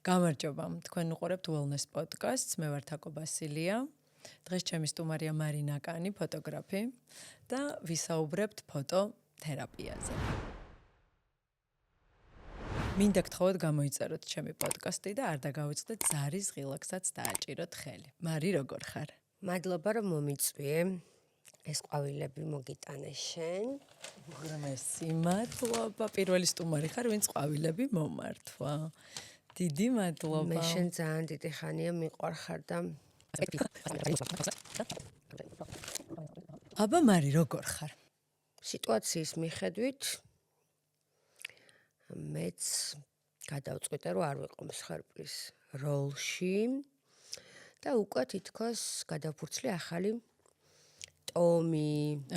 გამარჯობა, თქვენ უყურებთ Wellness Podcast-ს, მე ვარ თაკო ბასილია. დღეს ჩემი სტუმარია მარინა კანი, ფოტოგრაფი და ვისაუბრებთ ფოტოთერაპიაზე. მინდა გთხოვოთ გამოიწეროთ ჩემი პოდკასტი და არ დაგავიწყდეთ ზარის ღილაკსაც დააჭიროთ ხელი. მარი, როგორ ხარ? მადლობა რომ მომიწვიე. ეს ყვავილები მოგიტანე შენ. უღრმესი მადლობა. პირველი სტუმარი ხარ, ვინც ყვავილები მომართვა. დიდი მადლობა. მე შენ ძალიან დიდი ხანია მიყვარხარ და აბა მარი, როგორ ხარ? სიტუაციის მიხედვით მეც გადავწყვიტე რომ არ ვიყო მსხვერპლის როლში და უკვე თითქოს გადავფურცლი ახალი ტომი.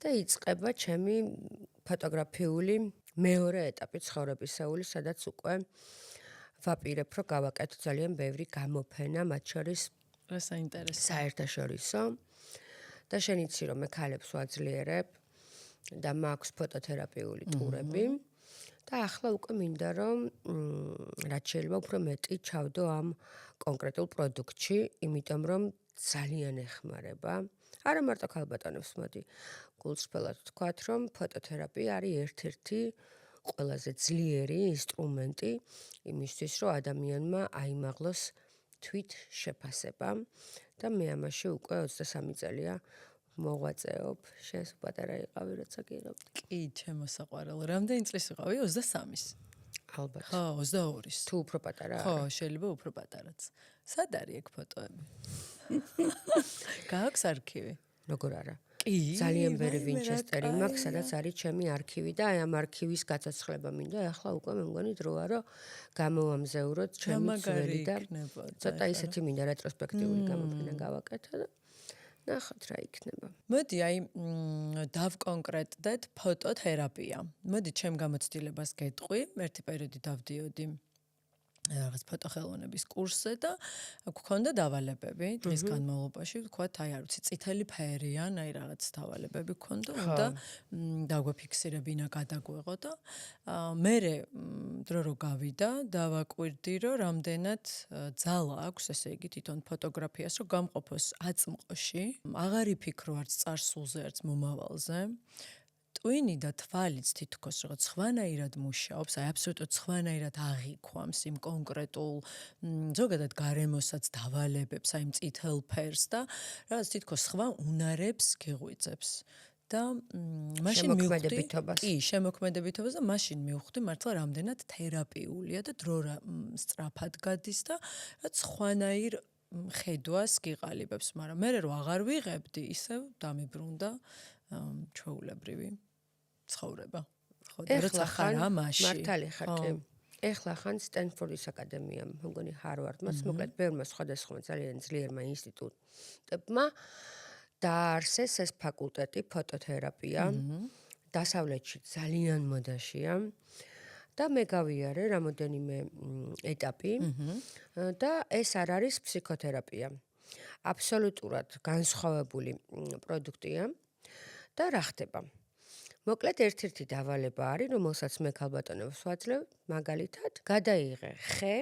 და იწყება ჩემი ფოტოგრაფიული მეორე ეტაპი ცხოვრებისეული, სადაც უკვე ვაპირებ, რომ გავაკეთო ძალიან ბევრი გამოფენა, მათ შორის საინტერესო. საერთაშორისო. და შენ იცი, რომ მე ქალებს ვაძლიერებ და მაქვს ფოტოთერაპიული ტურები. და ახლა უკვე მინდა, რომ რაც შეიძლება უფრო მეტი ჩავდო ამ კონკრეტულ პროდუქტში, იმიტომ რომ ძალიან ეხმარება. არა მარტო ქალბატონებს, მოდი გულწრფელად ვთქვათ, რომ ფოტოთერაპია არის ერთ-ერთი ყველაზე ძლიერი ინსტრუმენტი იმისთვის, რომ ადამიანმა აიმაღლოს თვით შეფასება და მე ამაში უკვე 23 წელია მოღვაწეობ. შენს პატარა იყავი, როცა გიღებდი. კი, ჩემო საყვარელო. რამდენი წლის იყავი? 23-ის. ალბათ. ხო, 22-ის. თუ უფრო პატარა ხო, შეიძლება უფრო პატარაც. სად არის ეგ фоტოები? გააქვს არქივი? როგორ არა? კი, ძალიან ბევრი ვინჩესტერი მაქვს, სადაც არის ჩემი არქივი და აი ამ არქივის გაცოცხლება მინდა. ახლა უკვე მე მგონი დროა, რომ გამოვამზევროთ ჩემი ძველი და ცოტა ისეთი მინდა რეტროსპექტიული გამოფენა გავაკეთო და ნახოთ რა იქნება. მოდი აი დავკონკრეტდეთ ფოტოთერაპია. მოდი ჩემ გამოცდილებას გეტყვი, ერთი პერიოდი დავდიოდი რაღაც ფოტოხელოვნების კურსზე და გქონდა დავალებები დღის განმავლობაში, ვთქვათ, აი არ ვიცი, წითელი ფერიან, აი რაღაც დავალებები გქონდა, უნდა დაგვაფიქსირებინა, გადაგვეღო და მერე დრო რო გავიდა, დავაკვირდი, რომ რამდენად ძალა აქვს, ესე იგი, თვითონ ფოტოგრაფიას, რომ გამყოფოს აწმყოში, აღარ იფიქრო არც წარსულზე, არც მომავალზე. ტვინი და თვალიც თითქოს რაღაც სხვანაირად მუშაობს, აი აბსოლუტურად სხვანაირად აღიქვამს იმ კონკრეტულ ზოგადად გარემოსაც დავალებებს, აი იმ წითელ ფერს და რაღაც თითქოს სხვა უნარებს გეღვიძებს. და მაშინ მივხვდი, კი, შემოქმედებითობას და მაშინ მივხვდი მართლა რამდენად თერაპიულია და დრო სწრაფად გადის და რაც სხვანაირ ხედვას გიყალიბებს, მაგრამ მე რო აღარ ვიღებდი, ისევ დამიბრუნდა ჩვეულებრივი ცხოვრება. ხო, და როცა ხარ ამაში. მართალი ხარ, კი. ეხლა ხან სტენფორდის აკადემიამ, მგონი ჰარვარდმაც, მოკლედ ბევრმა სხვადასხვა ძალიან ძლიერმა ინსტიტუტებმა დაარსეს ეს ფაკულტეტი ფოტოთერაპია. დასავლეთში ძალიან მოდაშია. და მე გავიარე რამოდენიმე ეტაპი და ეს არ არის ფსიქოთერაპია. აბსოლუტურად განსხვავებული პროდუქტია და რა ხდება? მოკლედ ერთ-ერთი დავალება არის, რომელსაც მე ქალბატონებს ვაძლევ, მაგალითად, გადაიღე ხე,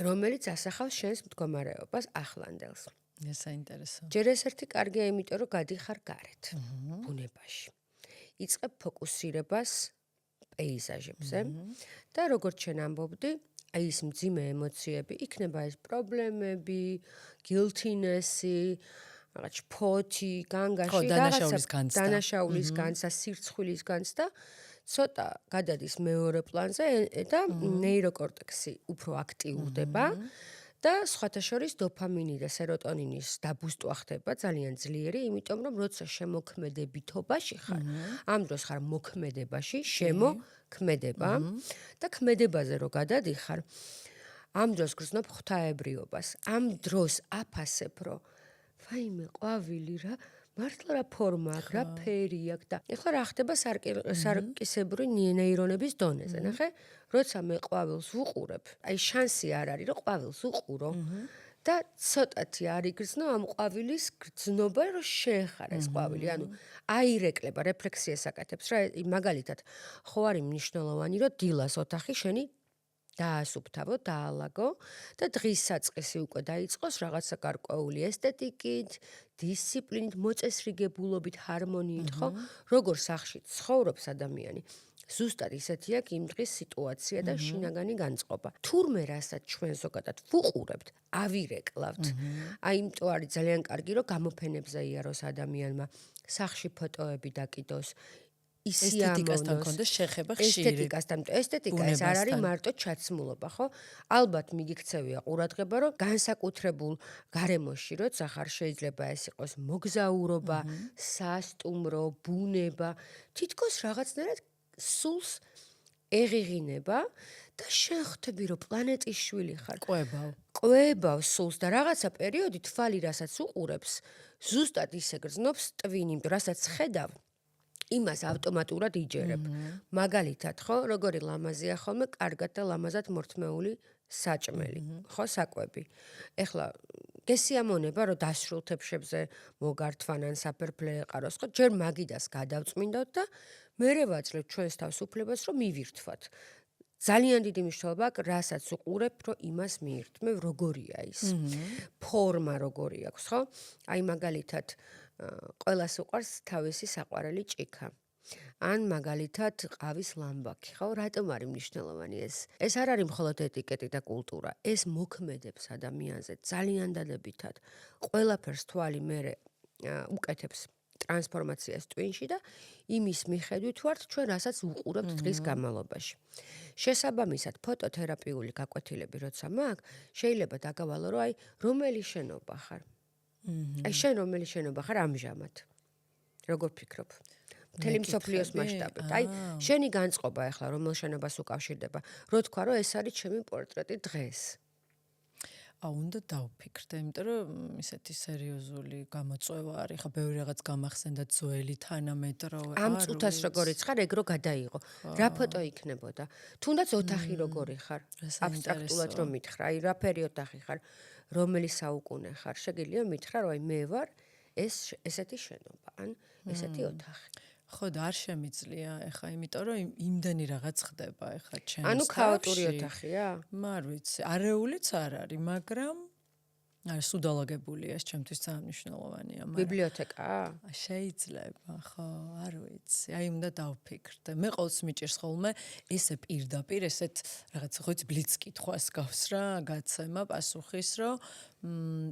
რომელიც ასახავს შენს მდგომარეობას ახლანდელს. ეს საინტერესო. ჯერ ეს ერთი კარგია, იმიტომ რომ გადიხარ გარეთ, ბუნებაში. იწყებ ფოკუსირებას პეიზაჟებზე და როგორც შენ ამბობდი, აი ეს მძიმე ემოციები, იქნება ეს პრობლემები, guiltiness-ი, რაღაც ფოთი, განგაში, დანაშაულის განცდა, სირცხვილის განცდა, ცოტა გადადის მეორე პლანზე და ნეიროკორტექსი უფრო აქტიურდება და სხვათა შორის დოფამინი და სეროტონინის დაბუსტვა ხდება ძალიან ძლიერი, იმიტომ რომ როცა შემოქმედებითობაში ხარ, ამ დროს ხარ მოქმედებაში, შემოქმედება და ქმედებაზე რო გადადიხარ, ამ დროს გრძნობ ღვთაებრიობას, ამ დროს აფასებ, რომ ვაიმე ყვავილი რა მართლა რა ფორმა აქვს, რა ფერი აქვს და ეხლა რა ხდება სარკისებრი ნეირონების დონეზე, ნახე, როცა მე ყვავილს ვუყურებ, აი შანსი არ არის, რომ ყვავილს უყურო და ცოტათი არ იგრძნო ამ ყვავილის გრძნობა, რომ შეხარ ეს ყვავილი, ანუ აირეკლება, რეფლექსიას აკეთებს რა, მაგალითად, ხო არის მნიშვნელოვანი, რომ დილას ოთახი შენი დაასუფთავო, დაალაგო და დღის საწყისი უკვე დაიწყოს რაღაცა გარკვეული ესთეტიკით, დისციპლინით, მოწესრიგებულობით, ჰარმონიით, ხო? როგორ სახლში ცხოვრობს ადამიანი. ზუსტად ისეთი აქვს იმ დღის სიტუაცია და შინაგანი განწყობა. თურმე რასაც ჩვენ ზოგადად ვუყურებთ, ავირეკლავთ. აი, იმიტომ არის ძალიან კარგი, რომ გამოფენებზე იაროს ადამიანმა, სახლში ფოტოები დაკიდოს. ესთეტიკასთან კონდეს შეხება ხშირი. ესთეტიკა ეს არ არის მარტო ჩაცმულობა, ხო? ალბათ მიგიქცევია ყურადღება, რომ განსაკუთრებულ გარემოში როცა ხარ შეიძლება ეს იყოს მოგზაურობა, სასტუმრო, ბუნება, თითქოს რაღაცნაირად სულს ეღიღინება და შენ ხვდები, რომ პლანეტის შვილი ხარ. ყვებავ სულს და რაღაცა პერიოდი თვალი რასაც უყურებს, ზუსტად ისე გრძნობს ტვინი, იმიტომ რასაც ხედავ იმას ავტომატურად იჯერებ. მაგალითად, ხო, როგორი ლამაზია ხოლმე, კარგად და ლამაზად მორთმეული საჭმელი, ხო, საკვები. ეხლა გესიამონება, რომ დასრულ თებშებზე მოგართვან ან საფერფლე ეყაროს, ხო, ჯერ მაგიდას გადავწმინდოთ და მერე ვაძლევთ ჩვენს თავს უფლებას, რომ მივირთვათ. ძალიან დიდი მნიშვნელობა აქვს, რასაც უყურებ, რომ იმას მიირთმევ, როგორია ის. ფორმა როგორი აქვს, ხო? აი მაგალითად, ყველას უყვარს თავისი საყვარელი ჭიქა. ან მაგალითად ყავის ლამბაქი, ხო? რატომ არის მნიშვნელოვანი ეს? ეს არ არის მხოლოდ ეტიკეტი და კულტურა, ეს მოქმედებს ადამიანზე ძალიან დადებითად. ყველაფერს თვალი მერე უკეთებს ტრანსფორმაციას ტვინში და იმის მიხედვით ვართ ჩვენ რასაც უყურებთ დღის განმავლობაში. შესაბამისად, ფოტოთერაპიული გაკვეთილები როცა მაქვს, შეიძლება დაგავალო, რომ აი რომელი შენობა ხარ. აი შენ რომელი შენობა ხარ ამჟამად. როგორ ფიქრობ? მთელი მსოფლიოს მასშტაბით. აი შენი განწყობა ახლა რომელ შენობას უკავშირდება? რო თქვა, რომ ეს არის ჩემი პორტრეტი დღეს. უნდა დავფიქრდე, იმიტომ რომ ისეთი სერიოზული გამოწვევა არის. ხა ბევრი რაღაც გამახსენდა ძველი თანამედროვე. ამ წუთას როგორიც ხარ, ეგ რო გადაიღო. რა ფოტო იქნებოდა? თუნდაც ოთახი როგორი ხარ? აბსტრაქტულად რომ მითხრა, აი რა ფერი ოთახი ხარ? რომელი საუკუნე ხარ? შეგიძლია მითხრა, რომ აი მე ვარ ესეთი შენობა, ან ესეთი ოთახი. ხო და არ შემიძლია ეხა, იმიტომ რომ იმდენი რაღაც ხდება ეხა ჩემს. ანუ ქაოტური ოთახია? არ ვიცი, არეულიც არ არის, მაგრამ სუდალაგებულია ეს ჩემთვის ძალიან მნიშვნელოვანია, მაგრამ ბიბლიოთეკა? შეიძლება, ხო, არ ვიცი. აი უნდა დავფიქრდე. მე ყოველთვის მიჭირს ხოლმე ესე პირდაპირ ესეთ რაღაც ხო იცი ბლიც კითხვას გავს რა, გაცემა პასუხის, რომ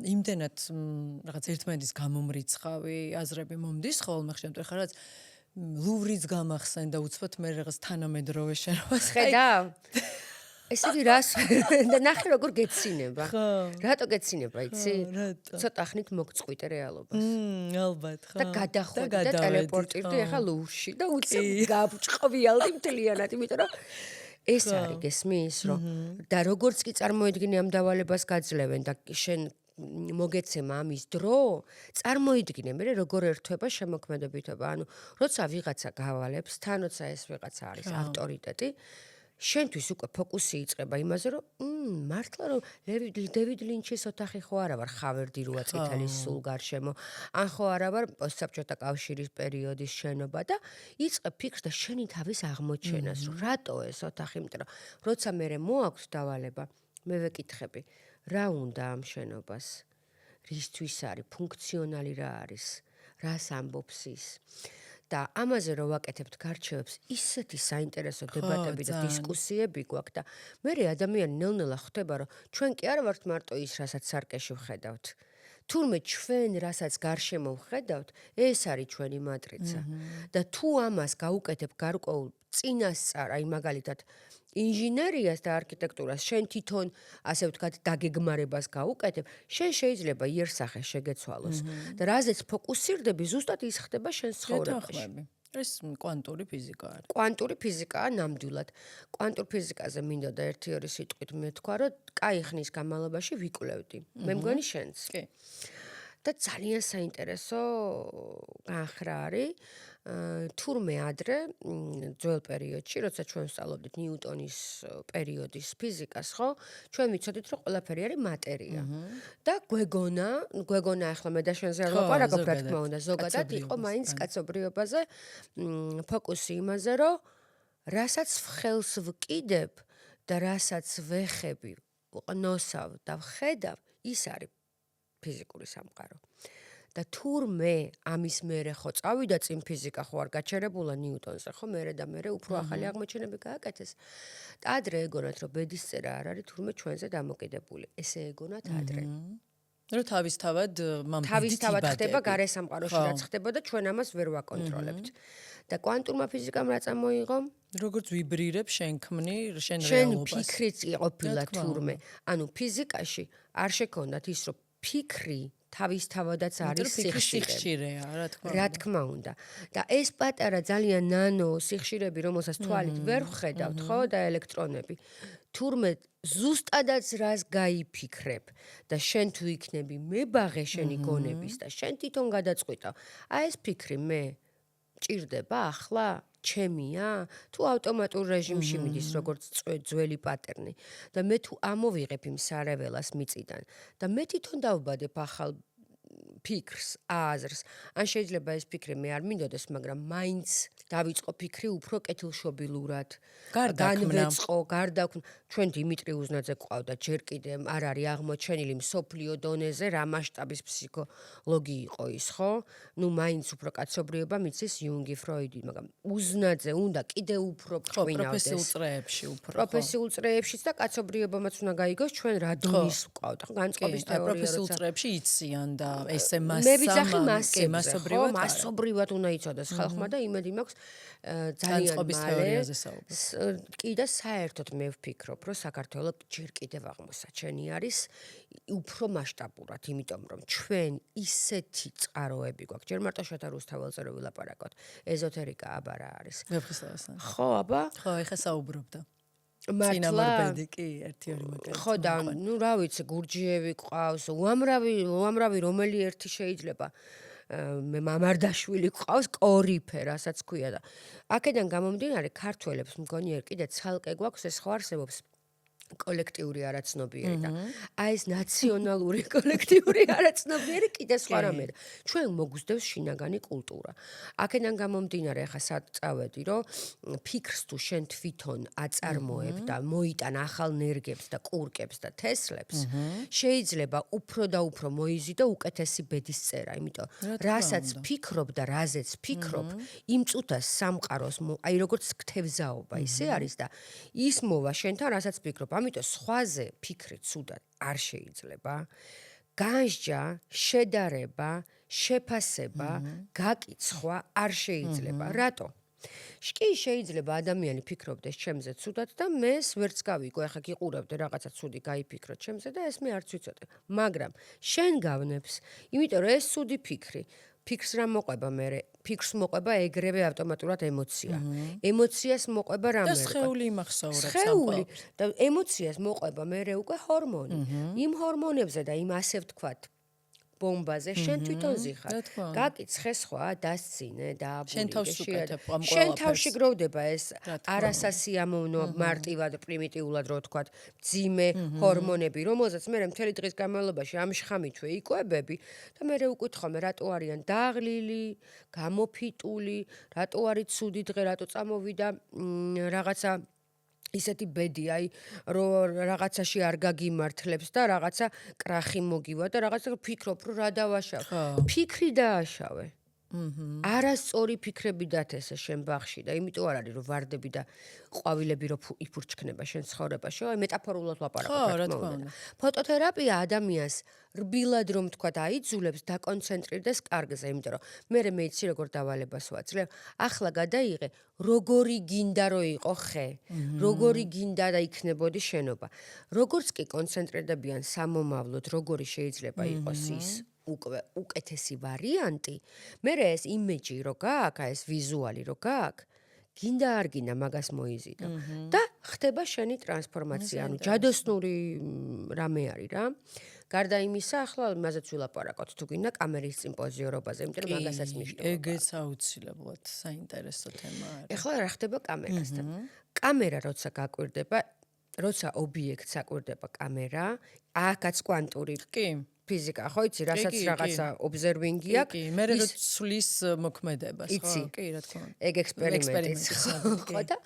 იმდენად რაღაც ერთმანეთის გამომრიცხავი აზრები მომდის ხოლმე ხშირად ხარ რაც ლუვრიც გამახსენდა უცბად მე რაღაც თანამედროვე შენობას ხედავ? ესეთი რას და ნახე როგორ გეცინება. რატო გეცინება, იცი? ცოტა ხნით მოგწყვიტე რეალობას. ალბათ, ხო. და გადახვედი და ტელეპორტირდი ახლა ლუვრში და უცებ გავჭყვილდი მთლიანად, იმიტომ რომ ეს არის გესმის, რომ და როგორც კი წარმოედგინე ამ დავალებას გაძლევენ და შენ მოგეცემა ამის დრო, წარმოიდგინე მე როგორ ერთვება შემოქმედებითობა. ანუ როცა ვიღაცა გავალებს, თან როცა ეს ვიღაცა არის ავტორიტეტი, შენთვის უკვე ფოკუსი იწყება იმაზე, რომ მართლა რომ დევიდ ლინჩის ოთახი ხო არა ვარ ხავერდი რუა წითელი სულ გარშემო, ან ხო არა ვარ პოსტსაბჭოთა კავშირის პერიოდის შენობა და იწყებ ფიქრს და შენი თავის აღმოჩენას, რომ რატო ეს ოთახი, იმიტომ რომ როცა მე მოაქვს დავალება, მე ვეკითხები რა უნდა ამ შენობას? რისთვის არის? ფუნქციონალი რა არის? რას ამბობს ის? და ამაზე რომ ვაკეთებთ გარჩევებს, ისეთი საინტერესო დებატები და დისკუსიები გვაქვს და მე ადამიანი ნელ-ნელა ხვდება, რომ ჩვენ კი არ ვართ მარტო ის, რასაც სარკეში ვხედავთ. თურმე ჩვენ რასაც გარშემო ვხედავთ, ეს არის ჩვენი მატრიცა. და თუ ამას გაუკეთებ გარკვეულ წინასწარ, აი მაგალითად ინჟინერიას და არქიტექტურას შენ თვითონ ასე ვთქვათ დაგეგმარებას გაუკეთებ, შენ შეიძლება იერსახე შეგეცვალოს და რაზეც ფოკუსირდები, ზუსტად ის ხდება შენს ცხოვრებაში. ეს კვანტური ფიზიკა არის. კვანტური ფიზიკაა ნამდვილად. კვანტურ ფიზიკაზე მინდოდა ერთი-ორი სიტყვით მე თქვა, რომ კაი ხნის განმავლობაში ვიკვლევდი. მე მგონი შენც. კი. და ძალიან საინტერესო განხრა არის. თურმე ადრე ძველ პერიოდში, როცა ჩვენ ვსწავლობდით ნიუტონის პერიოდის ფიზიკას, ხო? ჩვენ ვიცოდით, რომ ყველაფერი არის მატერია. და გვეგონა ახლა მე და შენზე არ ვაპარაკობ, რა თქმა უნდა, ზოგადად იყო მაინც კაცობრიობაზე ფოკუსი იმაზე, რომ რასაც ხელს ვკიდებ, და რასაც ვეხები, უყნოსავ და ვხედავ, ის არის ფიზიკური სამყარო. და თურმე ამის მერე ხო წავიდა წინ ფიზიკა ხო არ გაჩერებულა ნიუტონზე ხო მერე და მერე უფრო ახალი აღმოჩენები გააკეთეს. და ადრე ეგონათ რომ ბედისწერა არ არის თურმე ჩვენზე დამოკიდებული. ესე ეგონათ ადრე. რომ თავისთავად თავისთავად ხდება გარე სამყაროში რაც ხდება და ჩვენ ამას ვერ ვაკონტროლებთ. და კვანტურმა ფიზიკამ რა წამოიღო? როგორც ვიბრირებ შენ ქმნი შენ შენ რეალობას. ფიქრიც იყოფილა თურმე. ანუ ფიზიკაში არ შექონდათ ის რომ ფიქრი თავისთავადაც არის სიხშირეა, რა თქმა უნდა. და ეს პატარა ძალიან ნანო სიხშირები, რომელსაც თვალით ვერ ვხედავთ, ხო, და ელექტრონები. თურმე ზუსტადაც რას გაიფიქრებ და შენ თუ იქნები მებაღე შენი გონების და შენ თვითონ გადაწყვიტავ. აი ეს ფიქრი მე ჭირდება ახლა? ჩემია? თუ ავტომატურ რეჟიმში მიდის როგორც ძველი პატერნი და მე თუ ამოვიღებ იმ სარეველას მიწიდან და მე თვითონ დავბადებ ახალ ფიქრს, აზრს. ან შეიძლება ეს ფიქრი მე არ მინდოდეს, მაგრამ მაინც დავიწყო ფიქრი უფრო კეთილშობილურად. განვეწყო, გარდაქმნა. ჩვენ დიმიტრი უზნაძე ყავდა, ჯერ კიდე არ არის აღმოჩენილი მსოფლიო დონეზე რა მასშტაბის ფსიქოლოგი იყო ის, ხო? ნუ მაინც უფრო კაცობრიობა მიცის იუნგი, ფროიდი, მაგრამ უზნაძე უნდა კიდე უფრო ყვინავდეს. პროფესიულ წრეებში უფრო. პროფესიულ წრეებშიც და კაცობრიობამაც უნდა გაიგოს ჩვენ რა დონის ვყავთ, ხო? განწყობის თეორია. პროფესიულ წრეებში იციან და ესე მე ვიძახი მასობრივად უნდა იცოდეს ხალხმა და იმედი მაქვს ძალიან მალე კი და საერთოდ მე ვფიქრობ რომ საქართველოს ჯერ კიდევ აღმოსაჩენი არის უფრო მასშტაბურად იმიტომ რომ ჩვენ ისეთი წყაროები გვაქვს ჯერ მარტო შეთა რუსთაველზე რო ვილაპარაკოთ ეზოთერიკა აბა რა არის ხო აბა ხო ეხა საუბრობდა მართლა კი ერთი-ორი მაგალითი ხო და ნუ რა ვიცი გურჯიევი ყავს უამრავი რომელი ერთი შეიძლება მე მამარდაშვილი ყავს კორიფე რასაც ქვია და აქედან გამომდინარე ქართველებს მგონი კიდე ცალკე გვაქვს ეს ხო არსებობს კოლექტიური არაცნობიერი და აი ეს ნაციონალური კოლექტიური არაცნობიერი კიდე სხვა რამე და ჩვენ მოგვსდევს შინაგანი კულტურა. აქედან გამომდინარე ახლა საწავედი რომ ფიქრს თუ შენ თვითონ აწარმოებ და მოიტან ახალ ნერგებს და კურკებს და თესლებს შეიძლება უფრო და უფრო მოიზიდო უკეთესი ბედისწერა, იმიტომ რასაც ფიქრობ და რაზეც ფიქრობ იმ წუთას სამყაროს აი როგორც ღვთევზაობა ისე არის და ის მოვა შენთან რასაც ფიქრობ ამიტომ სხვაზე ფიქრი ცუდად არ შეიძლება. განსჯა, შედარება, შეფასება, გაკიცხვა არ შეიძლება. რატო? კი შეიძლება ადამიანი ფიქრობდეს ჩემზე ცუდად და მეს ვერც გავიგო, ახლა გიყურებდე რაღაცა ცუდი გაიფიქრო ჩემზე და ეს მე არც ვიცოდე. მაგრამ შენ გავნებს, იმიტომ რომ ეს ცუდი ფიქრი ფიქრს რა მოყვება მე? ფიქრს მოყვება ეგრევე ავტომატურად ემოცია. ემოციას მოყვება რამე? და სხეული იმახსოვრებს სხეული და ემოციას მოყვება მე უკვე ჰორმონი. იმ ჰორმონებზე და იმ ასე ვთქვათ ბომბაზე შენ თვითონ ზიხარ. გაკიცხე სხვა, დასცინე და შენ თავში გროვდება ეს არასასიამოვნო მარტივად პრიმიტიულად რო ვთქვათ მძიმე ჰორმონები, რომელზეც მე მთელი დღის განმავლობაში ამ შხამითვე იკვებები და მე უკითხო მე რატო არიან დაღლილი, გამოფიტული, რატო არის ცუდი დღე, რატო წამოვიდა რაღაცა ისეთი ბედი, აი, რომ რაღაცაში არ გაგიმართლებს და რაღაცა კრახი მოგივა და რაღაცა ფიქრობ, რომ რა დავაშავ. ფიქრი დააშავე. არასწორი ფიქრები დათესე შენ ბაღში და იმიტომ არ არის რომ ვარდები და ყვავილები რო იფურჩქნება შენ ცხოვრებაში, აი მეტაფორულად ლაპარაკობ. ფოტოთერაპია ადამიანს რბილად რომ თქვა აიძულებს დაკონცენტრირდეს კარგზე, იმიტომ რომ მე იცი როგორ დავალებას ვაძლევ. ახლა გადაიღე, როგორი გინდა რომ იყო ხე, როგორი გინდა და იქნებოდი შენობა. როგორც კი კონცენტრირდებიან სამომავლოდ, როგორი შეიძლება იყოს ის უკვე უკეთესი ვარიანტი, მე ეს იმეჯი რო გააქვს, ეს ვიზუალი რო გააქვს, გინდა არ გინდა მაგას მოიზიდო და ხდება შენი ტრანსფორმაცია, ანუ ჯადოსნური რამე არის რა. გარდა იმისა, ახლა იმაზეც ვილაპარაკოთ, თუ გინდა კამერის წინ პოზიორობაზე, იმიტომ რომ მაგასაც მნიშვნელობა. ეგეც აუცილებლად საინტერესო თემა არის. ახლა რა ხდება კამერასთან? კამერა როცა გაკვირდება, როცა ობიექტს აკვირდება კამერა, აქაც კვანტური ფიზიკა, ხო იცი, რასაც რაღაცა ობზერვინგი აქვს. კი, მე რო ცვლის მოქმედებას, ხო? კი, რა თქმა უნდა. ეგ ექსპერიმენტიც, ხო და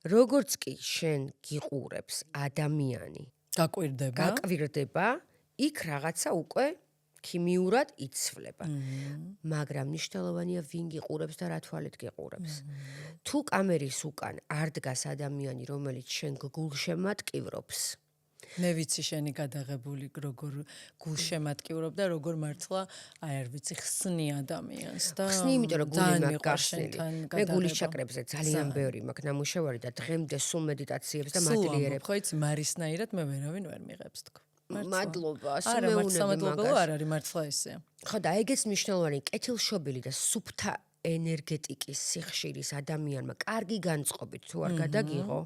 როგორც კი შენ გიყურებს ადამიანი გაკვირდება, იქ რაღაცა უკვე ქიმიურად იცვლება. მაგრამ მნიშვნელოვანია ვინ გიყურებს და რა თვალით გიყურებს. თუ კამერის უკან არ დგას ადამიანი, რომელიც შენ გულშემატკივრობს, მე ვიცი შენი გადაღებული როგორ გულშემატკივრობ და როგორ მართლა აი არ ვიცი ხსნი ადამიანს და ხსნი, იმიტომ რომ გული მაქვს გახსნილი. მე გულის ჩაკრებზე ძალიან ბევრი მაქვს ნამუშევარი და დღემდე სულ მედიტაციებს და მადლიერებ. ხო იცი მარისნაირად მე ვერავინ ვერ მიღებს თქო. მადლობა, არა სამადლობა არ არის მართლა ესეა. ხო და ეგეც მნიშვნელოვანი კეთილშობილი და სუფთა ენერგეტიკის სიხშირის ადამიანმა კარგი განწყობით თუ არ გადაგიღო,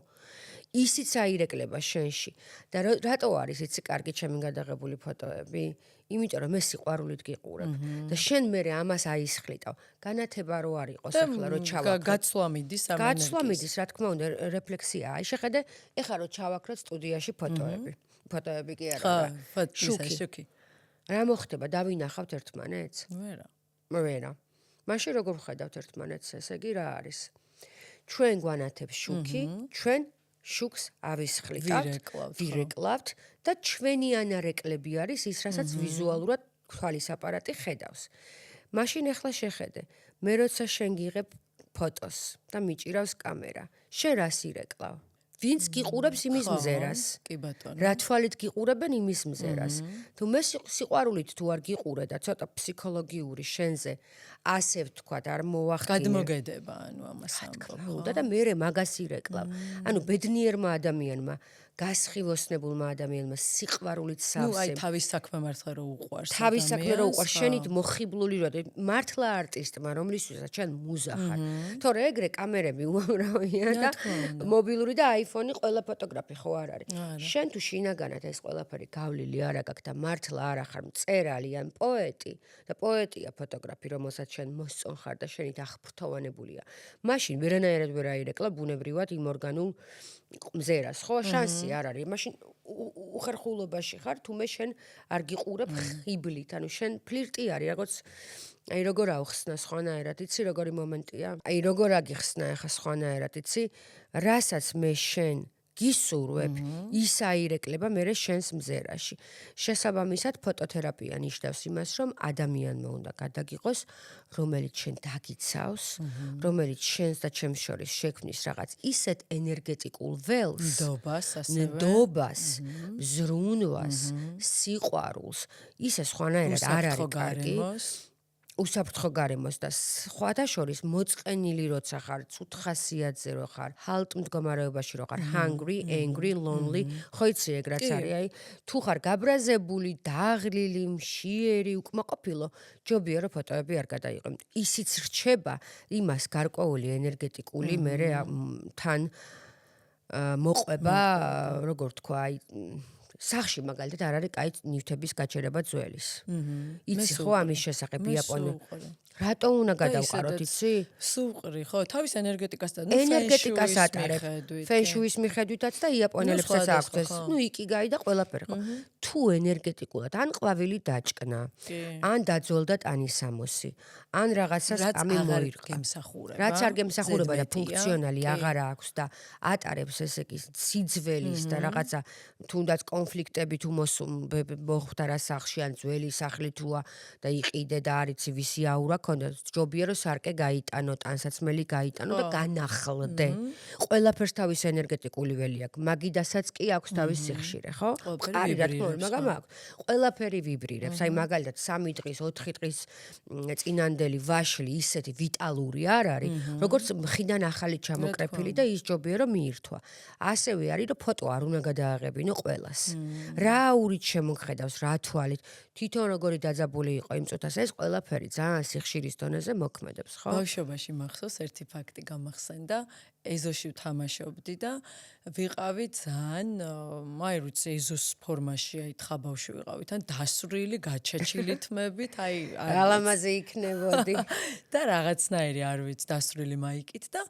ისიც აირეკლება შენში. და რატო არის იცი კარგი ჩემი გადაღებული ფოტოები? იმიტომ რომ მე სიყვარულით გიყურებ და შენ მე ამას აისხლიტავ. განათება რო არ იყოს ახლა რო ჩავაქრო. გაცვლა მიდის ამ ენერგიის. გაცვლა მიდის, რა თქმა უნდა, რეფლექსია. აი შეხედე, ეხლა რო ჩავაქროთ სტუდიაში ფოტოები. ფოტოები კი არა. შუქი. რა მოხდება? დავინახავთ ერთმანეთს? ვერა. მაშინ როგორ ხედავთ ერთმანეთს? ესე იგი რა არის? ჩვენ გვანათებს შუქი, ჩვენ შუქს ვირეკლავთ და ჩვენი ანარეკლები არის ის, რასაც ვიზუალურად თვალის აპარატი ხედავს. მაშინ ახლა შეხედე, მე როცა შენ გიღებ ფოტოს და მიჭირავს კამერა, შენ რას ირეკლავ? ვინც გიყურებს იმის მზერას? კი ბატონო. რა თვალით გიყურებენ იმის მზერას? თუ მე სიყვარულით თუ არ გიყურე და ცოტა ფსიქოლოგიური შენზე ასე ვთქვათ, არ მოვახდინე. გადმოგედება, ანუ ამას ამბობ. და მე მაგას ირეკლავ. ანუ ბედნიერმა ადამიანმა, გასხივოსნებულმა ადამიანმა სიყვარულით სავსე. ნუ აი თავის საქმე მართლა რო უყვარს. თავის საქმე რო უყვარს, შენით მოხიბლული რო მართლა არტისტმა, რომლისთვისაც ჩვენ მუზა ხარ. თორე ეგრე კამერები უამრავია და მობილური და აიფონი ყველა ფოტოგრაფი ხო არ არის. შენ თუ შინაგანად ეს ყველაფერი გავლილი არ აქვს და მართლა არ ახარ მწერალი ან პოეტი და პოეტია ფოტოგრაფი, რომელსაც შენ მოსწონ ხარ და შენით აღფრთოვანებულია. მაშინ ვერანაირად ვერ აირეკლა ბუნებრივად იმ ორგანულ მზერას, ხო? შანსი არ არის. მაშინ უხერხულობაში ხარ, თუ მე შენ არ გიყურებ ხიბლით, ანუ შენ ფლირტი არის, როგორც აი როგორ ავხსნა სხვანაირად, იცი როგორი მომენტია? აი როგორ აგიხსნა ახლა სხვანაირად, იცი? რასაც მე შენ გისურვებ, ის აირეკლება მე შენს მზერაში. შესაბამისად, ფოტოთერაპია ნიშნავს იმას, რომ ადამიანმა უნდა გადაგიყოს, რომელიც შენ დაგიცავს, რომელიც შენს და ჩემს შორის შექმნის რაღაც ისეთ ენერგეტიკულ ველს, ნდობას, ზრუნვას, სიყვარულს, ისე სხვანაირად არ არის კარგი. უსაფრთხო გარემოს და სხვათა შორის მოწყენილი როცა ხარ, ცუთხასიათზე რო ხარ, ჰალტ მდგომარეობაში რო ხარ, hungry, angry, lonely, ხო იცი ეგ რაც არის, აი თუ ხარ გაბრაზებული, დაღლილი, მშიერი, უკმაყოფილო, ჯობია რომ ფოტოები არ გადაიღო. ისიც რჩება იმას გარკვეული ენერგეტიკული მერე თან მოყვება, როგორ თქვა, აი სახში მაგალითად არ არის კაი ნივთების გაჩერება ძველის. იცი ხო ამის შესახებ იაპონიაში? რატო უნდა გადავყაროთ, იცი? სუყრი, ხო, თავის ენერგეტიკას და ენერგეტიკას ატარებ. ფენშუის მიხედვითაც და იაპონელებსაც აქვს ეს. ნუ იკიგაი და ყველაფერი, ხო? თუ ენერგეტიკულად ან ყვავილი დაჭკნა, ან დაძველდა ტანისამოსი, ან რაღაცას ამი მოირყა. რაც არ გემსახურება და ფუნქციონალი აღარა აქვს და ატარებს ესე იგი სიძველის და რაღაცა თუნდაც კონფლიქტები თუ მოხვდა რა სახლში ან ძველი სახლი თუა და იყიდე და არიცი ვისი აურა ქონდა, ჯობია რომ სარკე გაიტანო, ტანსაცმელი გაიტანო და განახლდე. ყველაფერს თავის ენერგეტიკული ველი აქვს, მაგიდასაც კი აქვს თავის სიხშირე, ხო? ყარი რა თქმა უნდა, მაგრამ აქვს. ყველაფერი ვიბრირებს, აი მაგალითად 3 დღის, 4 დღის წინანდელი ვაშლი ისეთი ვიტალური არ არის, როგორც ხიდან ახალი ჩამოკრეფილი და ის ჯობია რომ მიირთვა. ასევე არის რომ ფოტო არ უნდა გადააღებინო ყველას. რა აურით შემოგხედავს, რა თვალით, თვითონ როგორი დაძაბული იყო იმ წუთას, ეს ყველაფერი ძალიან სიხშირის დონეზე მოქმედებს, ხო? ბავშვობაში მახსოვს ერთი ფაქტი გამახსენდა, ეზოში ვთამაშობდი და ვიყავი ძალიან, აი როცა ეზოს ფორმაში აი თხა ბავშვი ვიყავით, ან დასვრილი, გაჩაჩილი თმებით, აი ალამაზე იქნებოდი და რაღაცნაირი არ ვიცი, დასვრილი მაიკით და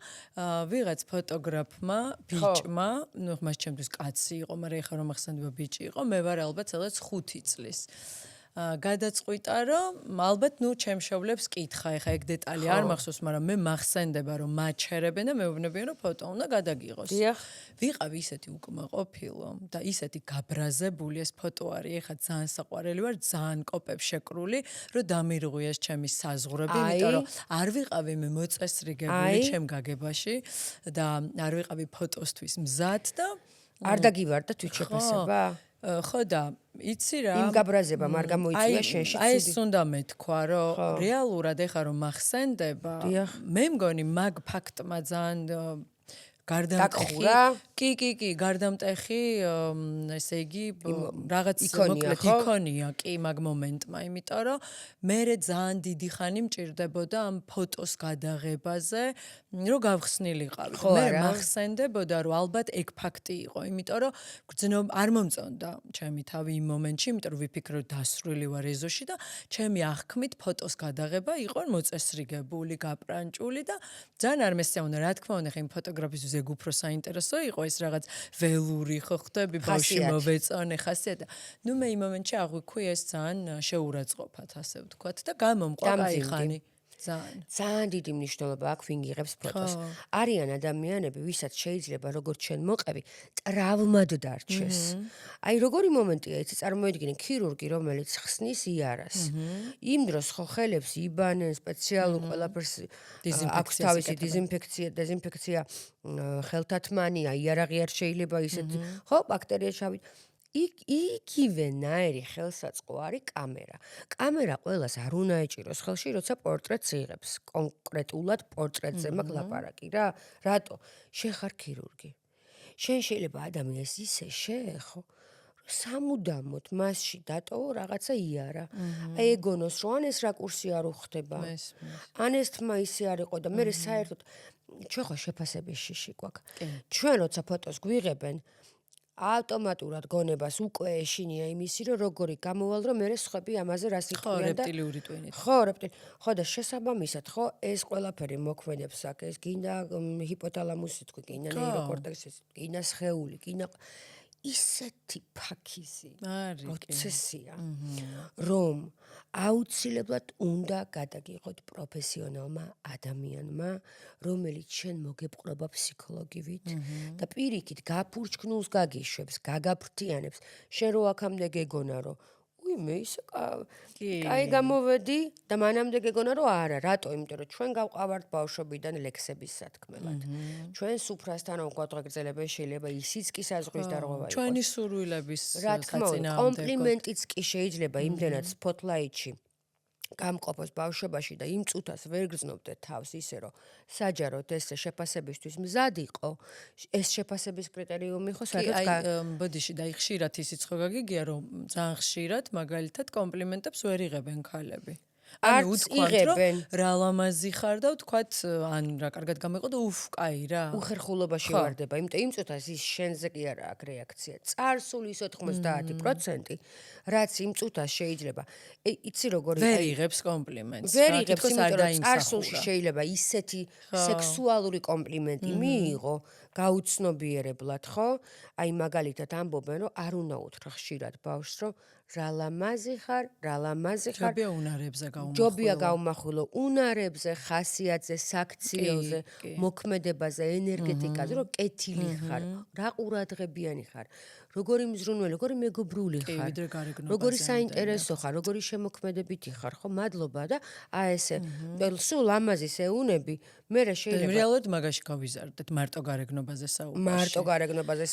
ვიღაც ფოტოგრაფმა, ბიჭმა, ნუ მას ჩემთვის კაცი იყო, მაგრამ ეხლა რომ ახსენდება ბიჭი იყო, მე ვარ ალბათ სადღაც 5 წლის. გადაწყვიტა რომ ალბათ ჩემ მშობლებს კითხა, ეხა ეგ დეტალი არ მახსოვს, მაგრამ მე მახსენდება რომ მაჩერებენ და მეუბნებიან რომ ფოტო უნდა გადაგიღოს. ვიყავი ისეთი უკმაყოფილო და ისეთი გაბრაზებული ეს ფოტო არის, ეხა ძალიან საყვარელი ვარ, ძალიან კოპებს შეკრული, რომ დამირღვიეს ჩემი საზღვრები, იმიტომ რომ არ ვიყავი მე მოწესრიგებული ჩემ გაგებაში და არ ვიყავი ფოტოსთვის მზად და არ დაგივარდა თვითშეფასება? ხო და იცი რა იმ გაბრაზებამ არ გამოიწვია შენში აი ეს უნდა მეთქვა რომ რეალურად ეხა რომ მახსენდება მე მგონი მაგ ფაქტმა ძალიან გარდამტეხი კი გარდამტეხი ესე იგი რაღაც მოკლედ იქონია კი მაგ მომენტმა იმიტომ რომ მე ძალიან დიდი ხანი მჭირდებოდა ამ ფოტოს გადაღებაზე რომ გავხსნილიყავი მე მახსენდებოდა რომ ალბათ ეგ ფაქტი იყო იმიტომ რომ გძნობ არ მომწონდა ჩემი თავი იმ მომენტში იმიტომ რომ ვიფიქრე რომ დასრული ვარ ეზოში და ჩემი აღქმით ფოტოს გადაღება იყო მოწესრიგებული გაპრანჭული და ძალიან არ მესწაუნა რა თქმა უნდა ხე იმ ფოტოგრაფისთვის ეგ უფრო საინტერესო იყო ეს რაღაც ველური ხო ხდები ბავშვი მოვეწონე ხასიათი. ნუ მე იმ მომენტში აღვიქვი ეს ძალიან შეურაცხყოფათ ასე ვთქვათ და გამომყვა კაი ხანი. ძალიან დიდი მნიშვნელობა აქვს ვინ იღებს ფოტოს. არიან ადამიანები, ვისაც შეიძლება როგორც შენ მოყევი, ტრავმად დარჩეს. აი როგორი მომენტია, იცი წარმოიდგინე ქირურგი, რომელიც ხსნის იარას. იმ დროს ხო ხელებს იბანენ სპეციალურ ყველაფერს აქვს თავისი დეზინფექცია ხელთათმანია, იარაღი არ შეიძლება ისეთ ხო ბაქტერია ჩავი იგივენაირი ხელსაწყო არის კამერა. კამერა ყველას არ უნდა ეჭიროს ხელში, როცა პორტრეტს იღებს. კონკრეტულად პორტრეტზე მაქვს ლაპარაკი რა. რატო? შენ ხარ ქირურგი. შენ შეიძლება ადამიანს ისე შეეხო, რომ სამუდამოდ მასში დატოვო რაღაცა იარა. აი ეგონოს რომ ან ეს რაკურსი არ უხდება. ან ეს თმა ისე არ იყო და მე საერთოდ ჩვენ ხო შეფასების შიში გვაქვს. ჩვენ როცა ფოტოს გვიღებენ ავტომატურად გონებას უკვე ეშინია იმისი რომ როგორი გამოვალ რომ მე სხვები ამაზე რას იყვნენ და რეპტილიური ტვინით ხო და შესაბამისად ხო ეს ყველაფერი მოქმედებს აქ ეს გინდა ჰიპოთალამუსი თქვი გინდა ნეიროკორტექსი გინდა სხეული გინდა ისეთი ფაქიზი პროცესია რომ აუცილებლად უნდა გადაგიღოთ პროფესიონალმა ადამიანმა რომელიც შენ მოგეპყრობა ფსიქოლოგივით და პირიქით გაფურჩქნულს გაგიშვებს გაგაფრთიანებს შენ რო აქამდე გეგონა რომ მე ისე კაი გამოვედი და მანამდე გეგონა რომ არა რატო იმიტომ რომ ჩვენ გავყავართ ბავშვობიდან ლექსების სათქმელად ჩვენ სუფრასთან გვაგრძელებენ შეიძლება ისიც კი საზღვრის დარღვევა იყოს ჩვენი სურვილების რა თქმა უნდა კომპლიმენტიც კი შეიძლება იმდენად სპოტლაიტში გამყოფოს ბავშვობაში და იმ წუთას ვერ გრძნობდე თავს ისე რომ საჯაროდ ეს შეფასებისთვის მზად იყო ეს შეფასების კრიტერიუმი ხო საერთოდ ბოდიში და ხშირად ისიც ხო გაგიგია რომ ძალიან ხშირად მაგალითად კომპლიმენტებს ვერ იღებენ ქალები არ იღებენ რა ლამაზი ხარ და ვთქვათ ან რა კარგად გამიყო და უფ კაი რა უხერხულობაში ვარდება იმიტომ იმ წუთას ის შენზე კი არა აქვს რეაქცია წარსულის 90% რაც იმ წუთას შეიძლება იცი როგორი ვერ იღებს კომპლიმენტს ვერ იღებს იმიტომ რომ წარსულში შეიძლება ისეთი სექსუალური კომპლიმენტი მიიღო გაუცნობიერებლად ხო აი მაგალითად ამბობენ რომ არ უნდა უთხრა ხშირად ბავშვს რომ რა ლამაზი ხარ ჯობია უნარებზე გაუმახვილო ჯობია გაუმახვილო უნარებზე ხასიათზე საქციელზე მოქმედებაზე ენერგეტიკაზე რომ კეთილი ხარ რა ყურადღებიანი ხარ როგორი მზრუნველი როგორი მეგობრული ხარ როგორი საინტერესო ხარ როგორი შემოქმედებითი ხარ ხო მადლობა და აი ესე სულ ლამაზის ეუნები მე შეიძლება რეალურად მაგაში გავიზარდეთ მარტო გარეგნობაზე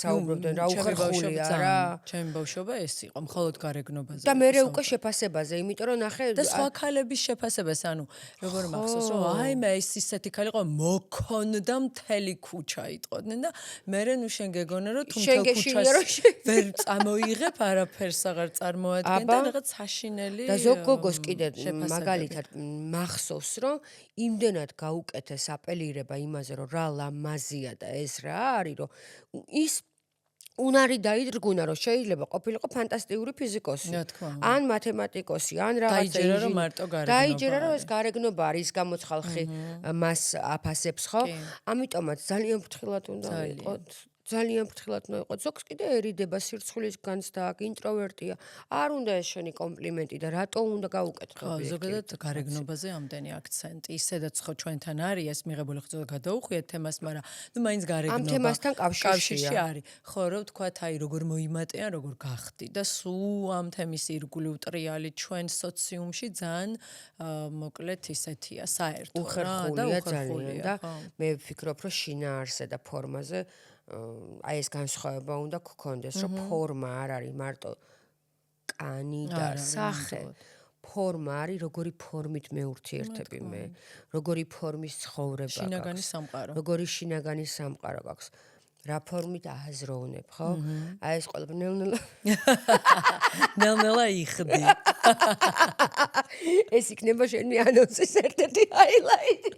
საუბრობდნენ რა უხერხულია რა ჩემი ბავშვობა ეს იყო მხოლოდ გარეგნობაზე და მე უკვე შეფასებაზე იმიტომ რომ ნახე და სხვა ქალების შეფასებას ანუ როგორ მახსოვს რომ აი მე ეს ისეთი ქალი იყო მოქონდა მთელი ქუჩა იტყოდნენ და მე ნუ შენ გეგონა რომ თუ მთელ ქუჩას ვერ წამოიღებ არაფერს აღარ წარმოადგენდა და რაღაც საშინელი და ზოგ გოგოს კიდე მაგალითად მახსოვს რომ იმდენად გაუკეთეს აპელირება იმაზე რომ რა ლამაზია და ეს რა არის რომ ის უნარი დაიძრგუნა რომ შეიძლება ყოფილიყო ფანტასტიკური ფიზიკოსი ან მათემატიკოსი ან რაღაცა დაიჯერა რომ ეს გარეგნობა არის გამოც ხალხი მას აფასებს ხო ამიტომაც ძალიან ფრთხილად უნდა ვიყოთ ძალიან ფრთხილად უნდა იყოს. ზოგს კიდე ერიდება სირცხვილის განცდა, ინტროვერტია. არ უნდა ეს შენი კომპლიმენტი და რატო უნდა გაუკეთო? ხო, ზოგადად გარეგნობაზე ამდენი აქცენტი. ისედაც ხო ჩვენთან არის ეს მიღებული ხდება გადაუხვიეთ თემას, მაგრამ მაინც გარეგნობა ამ თემასთან კავშირში არის. ხო, რომ ვთქვათ, როგორ მოიმატიან, როგორ გახდი და სულ ამ თემის ირგვლივ ტრიალი ჩვენ სოციუმში ძალიან მოკლედ ისეთია, საერთო უხერხულია ძალიან და მე ვფიქრობ, რომ შინაარსზე და ფორმაზე აი ეს განსხვავება უნდა გქონდეს, რომ ფორმა არ არის მარტო კანი და სახე. ფორმა არის, როგორი ფორმით მე ურთიერთები მე, როგორი ფორმის ცხოვრება გაქვს. შინაგანი სამყარო. როგორი შინაგანი სამყარო გაქვს. რა ფორმით აზროვნებ, ხო? აი ეს ყველაფერი ნელ-ნელა იხდი. ეს იქნება შენი ანონსის ერთ-ერთი ჰაილაიტი.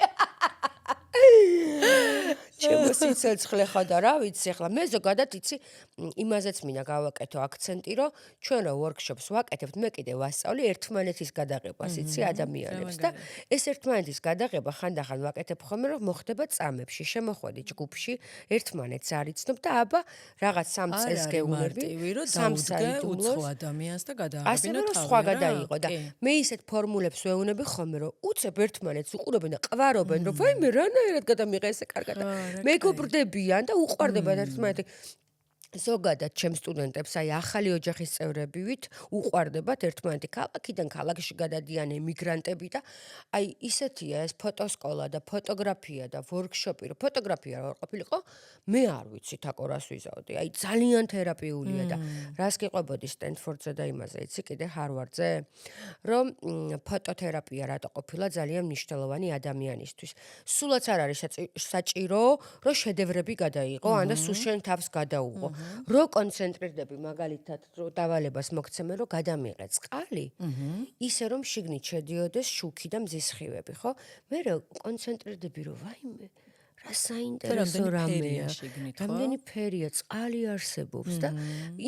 ჩემო სიცოცხლე ხო და რა ვიცი ახლა მე ზოგადად იცი იმაზეც მინდა გავაკეთო აქცენტი რომ ჩვენ რა ვორქშოპს ვაკეთებთ მე კიდე ვასწავლი ერთმანეთის გადაღებას იცი ადამიანებს და ეს ერთმანეთის გადაღება ხანდახან ვაკეთებ ხოლმე რომ მოხდება წამებში შემოხვედი ჯგუფში ერთმანეთს არ იცნობ და აბა რაღაც 3 წელს გეუნები 3 საიდუმლოს უცხო ადამიანს და გადააგებინა ასევე რომ სხვა გადაიღო და მე ისეთ ფორმულებს ვეუნები ხოლმე რომ უცებ ერთმანეთს უყურებენ და ყვარობენ რომ ვაიმე რანაირად გადამიღე ესე კარგად და მეგობრდებიან და უყვარდებიან ერთმანეთი ზოგადად ჩემ სტუდენტებს აი ახალი ოჯახის წევრებივით უყვარდებათ ერთმანეთი ქალაქიდან ქალაქში გადადიან ემიგრანტები და აი ისეთია ეს ფოტოსკოლა და ფოტოგრაფია და ვორქშოპი რომ ფოტოგრაფია რა ყოფილიყო მე არ ვიცი თაკო რას ვიზავდი აი ძალიან თერაპიულია და რას გიყვებოდი სტენფორდზე და იმაზე იცი კიდე ჰარვარდზე რომ ფოტოთერაპია რატო ყოფილა ძალიან მნიშვნელოვანი ადამიანისთვის სულაც არ არის საჭირო რომ შედევრები გადაიღო ან და სულ შენ თავს გადაუღო რო კონცენტრირდები მაგალითად რო დავალებას მოგცემენ რომ გადამიღე წყალი ისე რომ შიგნით შედიოდეს შუქი და მზისხივები ხო მე რო კონცენტრირდები რომ ვაიმე რა საინტერესო რამეა რამდენი ფერია წყალი არსებობს და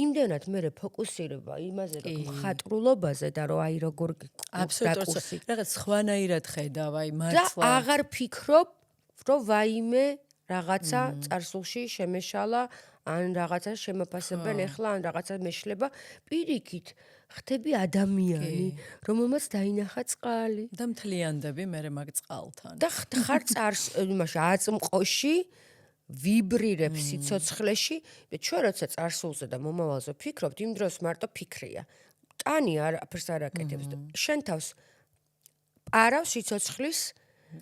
იმდენად მე ფოკუსირება იმაზე რომ მხატვრულობაზე და რომ აი როგორ აბსოლუტურად რაღაც ხვანაირად ხედავ აი მართლა და აღარ ფიქრობ რომ ვაიმე რაღაცა წარსულში შემეშალა ან რაღაცა შემაფასებენ ეხლა ან რაღაცა მეშლება პირიქით ხდები ადამიანი რომელმაც დაინახა წყალი და მთლიანდები მე მაგ წყალთან და ხარ წარს იმაში აწმყოში ვიბრირებ სიცოცხლეში და ჩვენ როცა წარსულზე და მომავალზე ვფიქრობთ იმ დროს მარტო ფიქრია კანი არაფერს არ აკეთებს და შენ თავს პარავს სიცოცხლის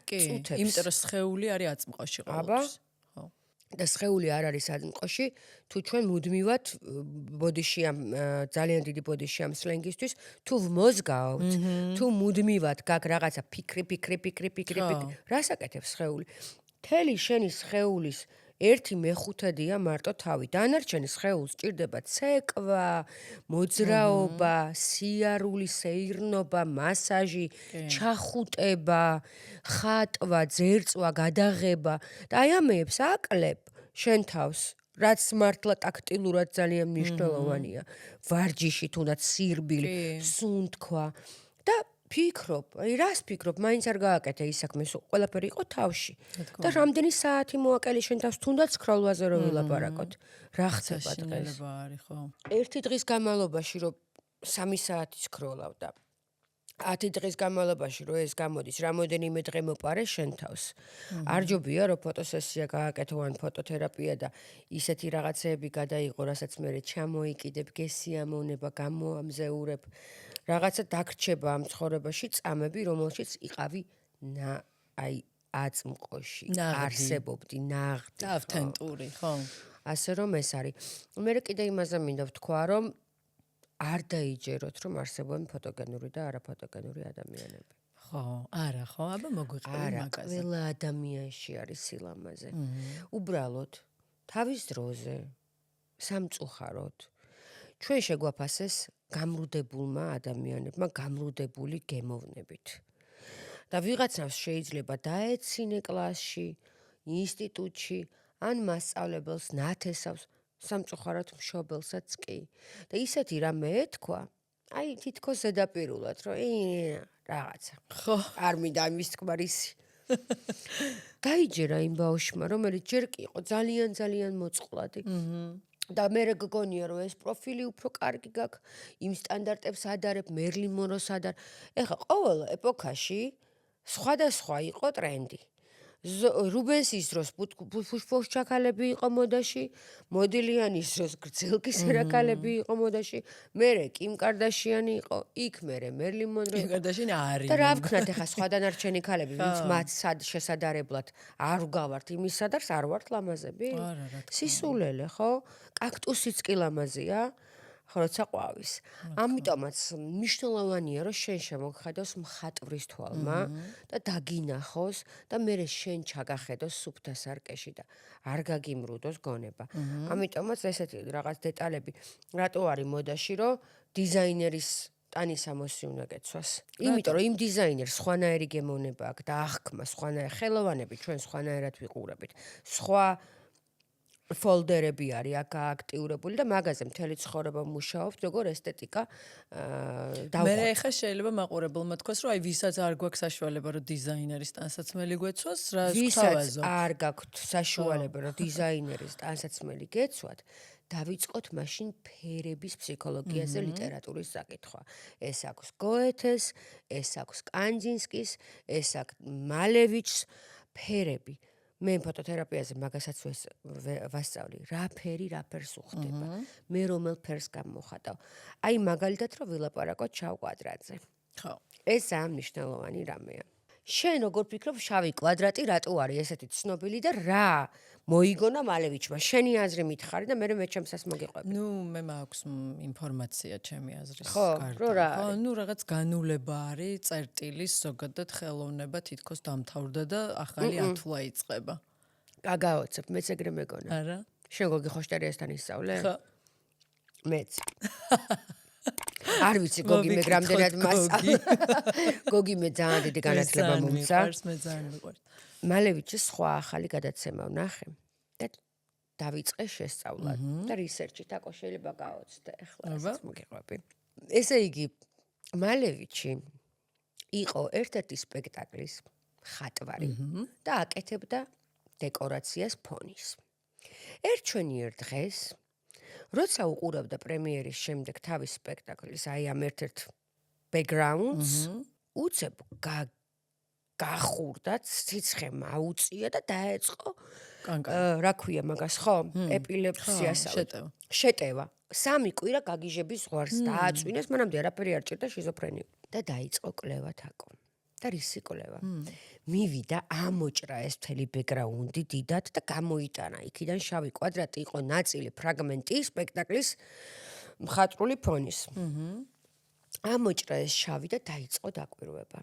წუთებს იმიტომ რომ სხეული არის აწმყოში ყოველთვის და სხეული არ არის აწმყოში თუ ჩვენ მუდმივად ბოდიში ამ ძალიან დიდი ბოდიში ამ სლენგისთვის თუ ვმოზგავთ თუ მუდმივად გაკ რაღაცა ფიქრი რას აკეთებს სხეული მთელი შენი სხეულის 1/5-ია მარტო თავი. დანარჩენი სხეულს სჭირდება ცეკვა, მოძრაობა, სიარული, სეირნობა, მასაჟი, ჩახუტება, ხატვა, ძერწვა, გადაღება. და აი ამებს აკლებ შენ თავს, რაც მართლა ტაქტილურად ძალიან მნიშვნელოვანია. ვარჯიში თუნდაც სირბილი, სუნთქვა და ფიქრობ, აი რას ფიქრობ, მაინც არ გააკეთე ის საქმე, ყველაფერი იყო თავში. და რამდენი საათი მოაკელი შენ თავს თუნდაც სქროლვაზე რომ ვილაპარაკოთ. რა ხდება დღეს? ერთი დღის განმავლობაში რომ 3 საათი სქროლავ და 10 დღის განმავლობაში რომ ეს გამოდის, რამოდენიმე დღე მოპარე შენ თავს. არ ჯობია რომ ფოტოსესია გააკეთო ან ფოტოთერაპია და ისეთი რაღაცეები გადაიღო, რასაც მე ჩამოიკიდებ, გესიამოვნება, გამოამზეურებ. რაღაცა დაგრჩება ამ ცხოვრებაში წამები, რომელშიც იყავი აი აწმყოში, არსებობდი, ნაღდი, ავთენტური, ხო? ასე რომ ეს არის. მე კიდე იმაზე მინდა ვთქვა, რომ არ დაიჯეროთ, რომ არსებობენ ფოტოგენური და არაფოტოგენური ადამიანები. ხო, არა, ხო, აბა მოგვიყევი მაგაზე. ყველა ადამიანში არის სილამაზე. უბრალოდ თავის დროზე სამწუხაროდ ჩვენ შეგვაფასეს გამრუდებულმა ადამიანებმა გამრუდებული გემოვნებით. და ვიღაცას შეიძლება დაეციне კლასში, ინსტიტუტში, ან მასწავლებელს ნათესავს, სამწუხაროდ მშობელსაც კი. და ისეთი რამე ეთქვა, აი თითქოს ზედაპირულად, რომ რაღაცა. ხო, არ მინდა იმის თქმა რისი. გაიჯერა იმ ბავშვმა, რომელიც ჯერ კი იყო ძალიან მოწყვლადი. და მე გგონია რომ ეს პროფილი უფრო კარგი გაქვს, იმ სტანდარტებს ადარებ, მერლინ მონროს ადარ. ეხლა ყოველ ეპოქაში სხვადასხვა იყო ტრენდი. რუბენსის დროს ფუშფოშჩაკალები იყო მოდაში, მოდილიანის დროს გრძელკის რაკალები იყო მოდაში, მერე კიმ კარდაშიანი იყო, იქ მერე მერლინ მონრო. კიმ კარდაშიანი არის. და რა ვქნათ ეხლა სხვა დანარჩენი ქალები, ვინც მათ შესადარებლად არ გავართ იმის სადარს, არ ვართ ლამაზები? სისულელე, ხო? კაქტუსიც კი ლამაზია. ხო, როცა ყვავის. ამიტომაც მნიშვნელოვანია, რომ შენ შემოგხედოს მხატვრის თვალმა და დაგინახოს და მერე შენ ჩაგახედოს სუფთა სარკეში და არ გაგიმრუდოს გონება. ამიტომაც ესეთი რაღაც დეტალები რატო არის მოდაში, რომ დიზაინერის ტანისამოსი უნდა გეცვას. იმიტომ რომ იმ დიზაინერს სხვანაირი გემოვნება აქვს და აღქმა სხვანაირი ხელოვანები ჩვენ სხვანაირად ვიყურებით. სხვა ფოლდერები არის აქ აქტიურებული და მაგაზე მთელი ცხოვრება მუშაობთ, როგორ ესთეტიკა მე ხა შეიძლება მაყურებელმა თქვას, რომ აი ვისაც არ გვაქვს საშუალება, რომ დიზაინერის ტანსაცმელი გვეცვას, რა ვისაც არ გაქვთ საშუალება, რომ დიზაინერის ტანსაცმელი გეცვათ, დავიწყოთ მაშინ ფერების ფსიქოლოგიაზე ლიტერატურის საკითხვა. ეს აქვს გოეთეს, ეს აქვს კანძინსკის, ეს აქვს მალევიჩს, ფერები. მე ფოტოთერაპიაზე მაგასაც ვასწავლი, რა ფერი რა ფერს უხდება. მე რომელ ფერს გამოვხატავ. აი მაგალითად რომ ვილაპარაკოთ შავ კვადრატზე. ხო. ეს მნიშვნელოვანი რამეა. შენ როგორ ფიქრობ, შავი კვადრატი რატო არის ესეთი ცნობილი და რა მოიგონა მალევიჩმა? შენი აზრი მითხარი და მე ჩემსას მოგიყვები. ნუ მე მაქვს ინფორმაცია ჩემი აზრის კარგად. ხო, ნუ რაღაც განულება არის, წერტილის ზოგადად ხელოვნება თითქოს დამთავრდა და ახალი ათვლა იწყება. გაგაოცებ, მეც ეგრე მეგონა. არა? შენ გოგი ხოშტერიასთან ისწავლე? ხო. მეც. არ ვიცი გოგი მე რამდენად მასწავლე. გოგი მე ძალიან დიდი განათლება მომცა. მე ძალიან მიყვარს. მალევიჩის სხვა ახალი გადაცემა ვნახე და დავიწყე შესწავლა და რისერჩით აკო შეიძლება გაოცდე ახლა ეს მოგიყვები. ესე იგი მალევიჩი იყო ერთ-ერთი სპექტაკლის ხატვარი და აკეთებდა დეკორაციას ფონის. ერთჩვენიერ დღეს როცა უყურავდა პრემიერის შემდეგ თავის სპექტაკლის აი ამ ერთ-ერთ backgrounds უცებ გახურდა, სიცხე მაუწია და დაეწყო რა ქვია მაგას, ხო? ეპილეფსიას შეტევა. 3 კვირა გაგიჟების ზღვარს დააწვინეს, მანამდე არაფერი არ ჭირდა შიზოფრენია. და დაიწყო კვლევა თაკო. და რისი კვლევა? მივიდა, ამოჭრა ეს მთელი ბექგრაუნდი დიდად და გამოიტანა. იქიდან შავი კვადრატი იყო ნაწილი, ფრაგმენტი სპექტაკლის მხატვრული ფონის. ამოჭრა ეს შავი და დაიწყო დაკვირვება.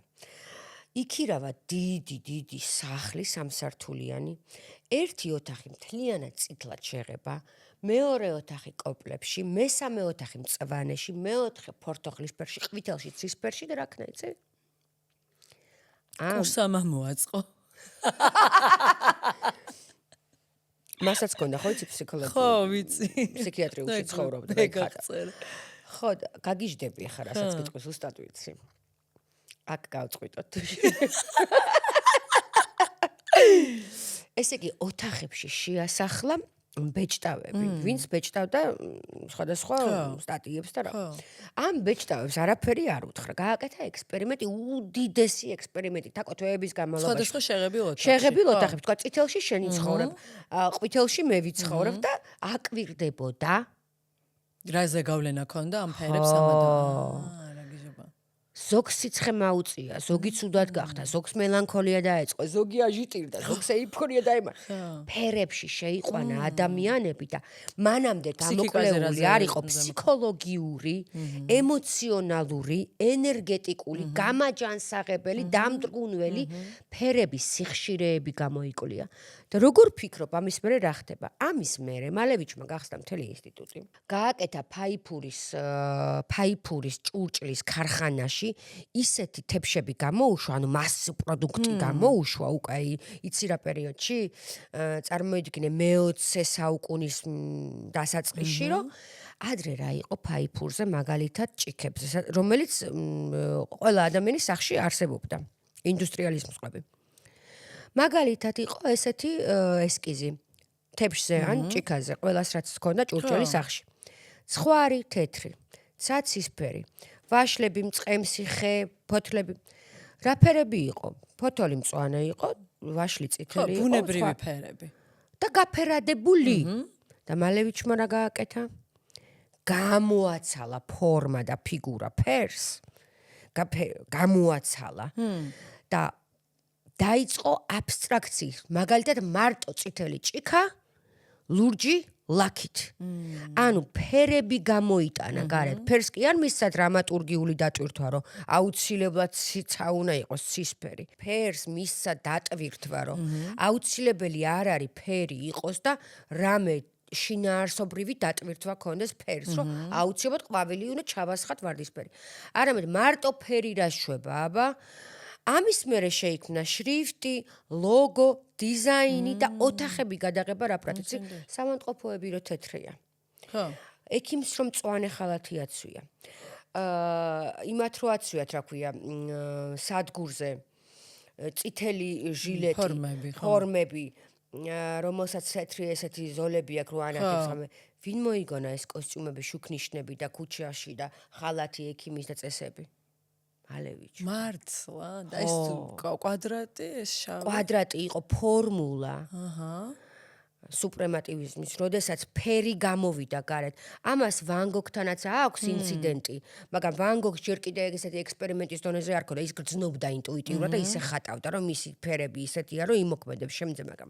იქირავა დიდი სახლი სამსართულიანი, ერთი ოთახი მთლიანად წითლად შეღება, მეორე ოთახი კოპლებში, მესამე ოთახი მწვანეში, მეოთხე ფორთოხლის ფერში, ყვითელში, ცისფერში და რა ქნა იცი? უსამა მოაწყო. მასაც გქონდა ხო იცი ფსიქოლოგი? ხო, ვიცი. ფსიქიატრიულში ცხოვრობდა და ხატა. ხო, გაგიჟდები ახლა რასაც გიტყვის უსტად ვიცი. აქ გავწყვიტოთ. ესე იგი ოთახებში შეასახლა ბეჭდავები, ვინც ბეჭდავდა სხვადასხვა სტატიებს და რა. ამ ბეჭდავებს არაფერი არ უთხრა. გააკეთა ექსპერიმენტი, უდიდესი ექსპერიმენტი, თაკო თვეების განმავლობაში. სხვადასხვა შეღებილ ოთახებში. შეღებილ ოთახებში, თქვა წითელში შენი ცხოვრებ, ყვითელში მე ვიცხოვრებ და აკვირდებოდა. რაზე გავლენა ქონდა ამ ფერებს ამადან? ზოგს სიცხე მაუწია, ზოგი ცუდად გახდა, ზოგს მელანქოლია დაეწყო, ზოგი აჟიტირდა, ზოგს ეიფორია დაემართა. ფერებში შეიყვანა ადამიანები და მანამდე გამოკვლეული არ იყო ფსიქოლოგიური, ემოციონალური, ენერგეტიკული, გამაჯანსაღებელი, დამდრგუნველი ფერების სიხშირეები გამოიკვლია. და როგორ ფიქრობ ამის მერე რა ხდება? ამის მერე მალევიჩმა გახსნა მთელი ინსტიტუტი. გააკეთა ფაიფურის ჭურჭლის ქარხანაში ისეთი თებშები გამოუშვა, ანუ მას პროდუქტი გამოუშვა უკვე იცი რა პერიოდში? წარმოიდგინე მე-20 საუკუნის დასაწყისში, რომ ადრე რა იყო ფაიფურზე მაგალითად ჭიქებზე, რომელიც ყველა ადამიანის სახლში არსებობდა. ინდუსტრიალიზმის ყვები. მაგალითად იყო ესეთი ესკიზი თებშზე ან ჭიქაზე, ყველას რაც ჰქონდა ჭურჭელი სახში. ცხვარი თეთრი, ცაცისფერი, ვაშლები, მწყემსი, ხე, ფოთლები. რა ფერები იყო? ფოთოლი მწვანე იყო, ვაშლი წითელი იყო, ბუნებრივი ფერები. და გაფერადებული. და მალევიჩმა რა გააკეთა? გამოაცალა ფორმა და ფიგურა ფერს. გამოაცალა. და დაიწყო აბსტრაქციის. მაგალითად მარტო წითელი ჭიქა ლურჯი ლაქით. ანუ ფერები გამოიტანა გარეთ. ფერს კი არ მისცა დრამატურგიული დატვირთვა, რომ აუცილებლად ციცა უნდა იყოს ცისფერი. ფერს მისცა დატვირთვა, რომ აუცილებელი არ არის ფერი იყოს და რამე შინაარსობრივი დატვირთვა ქონდეს ფერს, რომ აუცილებლად ყვავილი უნდა ჩავასხათ ვარდისფერი. არამედ მარტო ფერი რა შვება, აბა ამის მერე შეიქმნა შრიფტი, ლოგო, დიზაინი და ოთახები გადაღება რა პრატიცი სამონტყოფოები რო თეთრია. ხო. ექიმს რომ მწვანე ხალათი აცვია. იმათ რო აცვიათ, რა ქვია, სადგურზე წითელი ჟილეტი, ფორმები, რომელსაც თეთრი ესეთი ზოლები აქვს რო ანახებს ამე. ვინ მოიგონა ეს კოსტიუმები, შუქნიშნები და ქუჩაში და ხალათი ექიმის და წესები? მალევიჩი. მართლა და ეს კვადრატი ეს შავი კვადრატი იყო ფორმულა. სუპრემატივიზმის, როდესაც ფერი გამოვიდა გარეთ. ამას ვან გოგთანაც აქვს ინციდენტი, მაგრამ ვან გოგს ჯერ კიდე ესეთი ექსპერიმენტის დონეზე არ ქონდა, ის გრძნობდა ინტუიტიურად და ისე ხატავდა, რომ მისი ფერები ისეთია, რომ იმოქმედებს შემძე, მაგრამ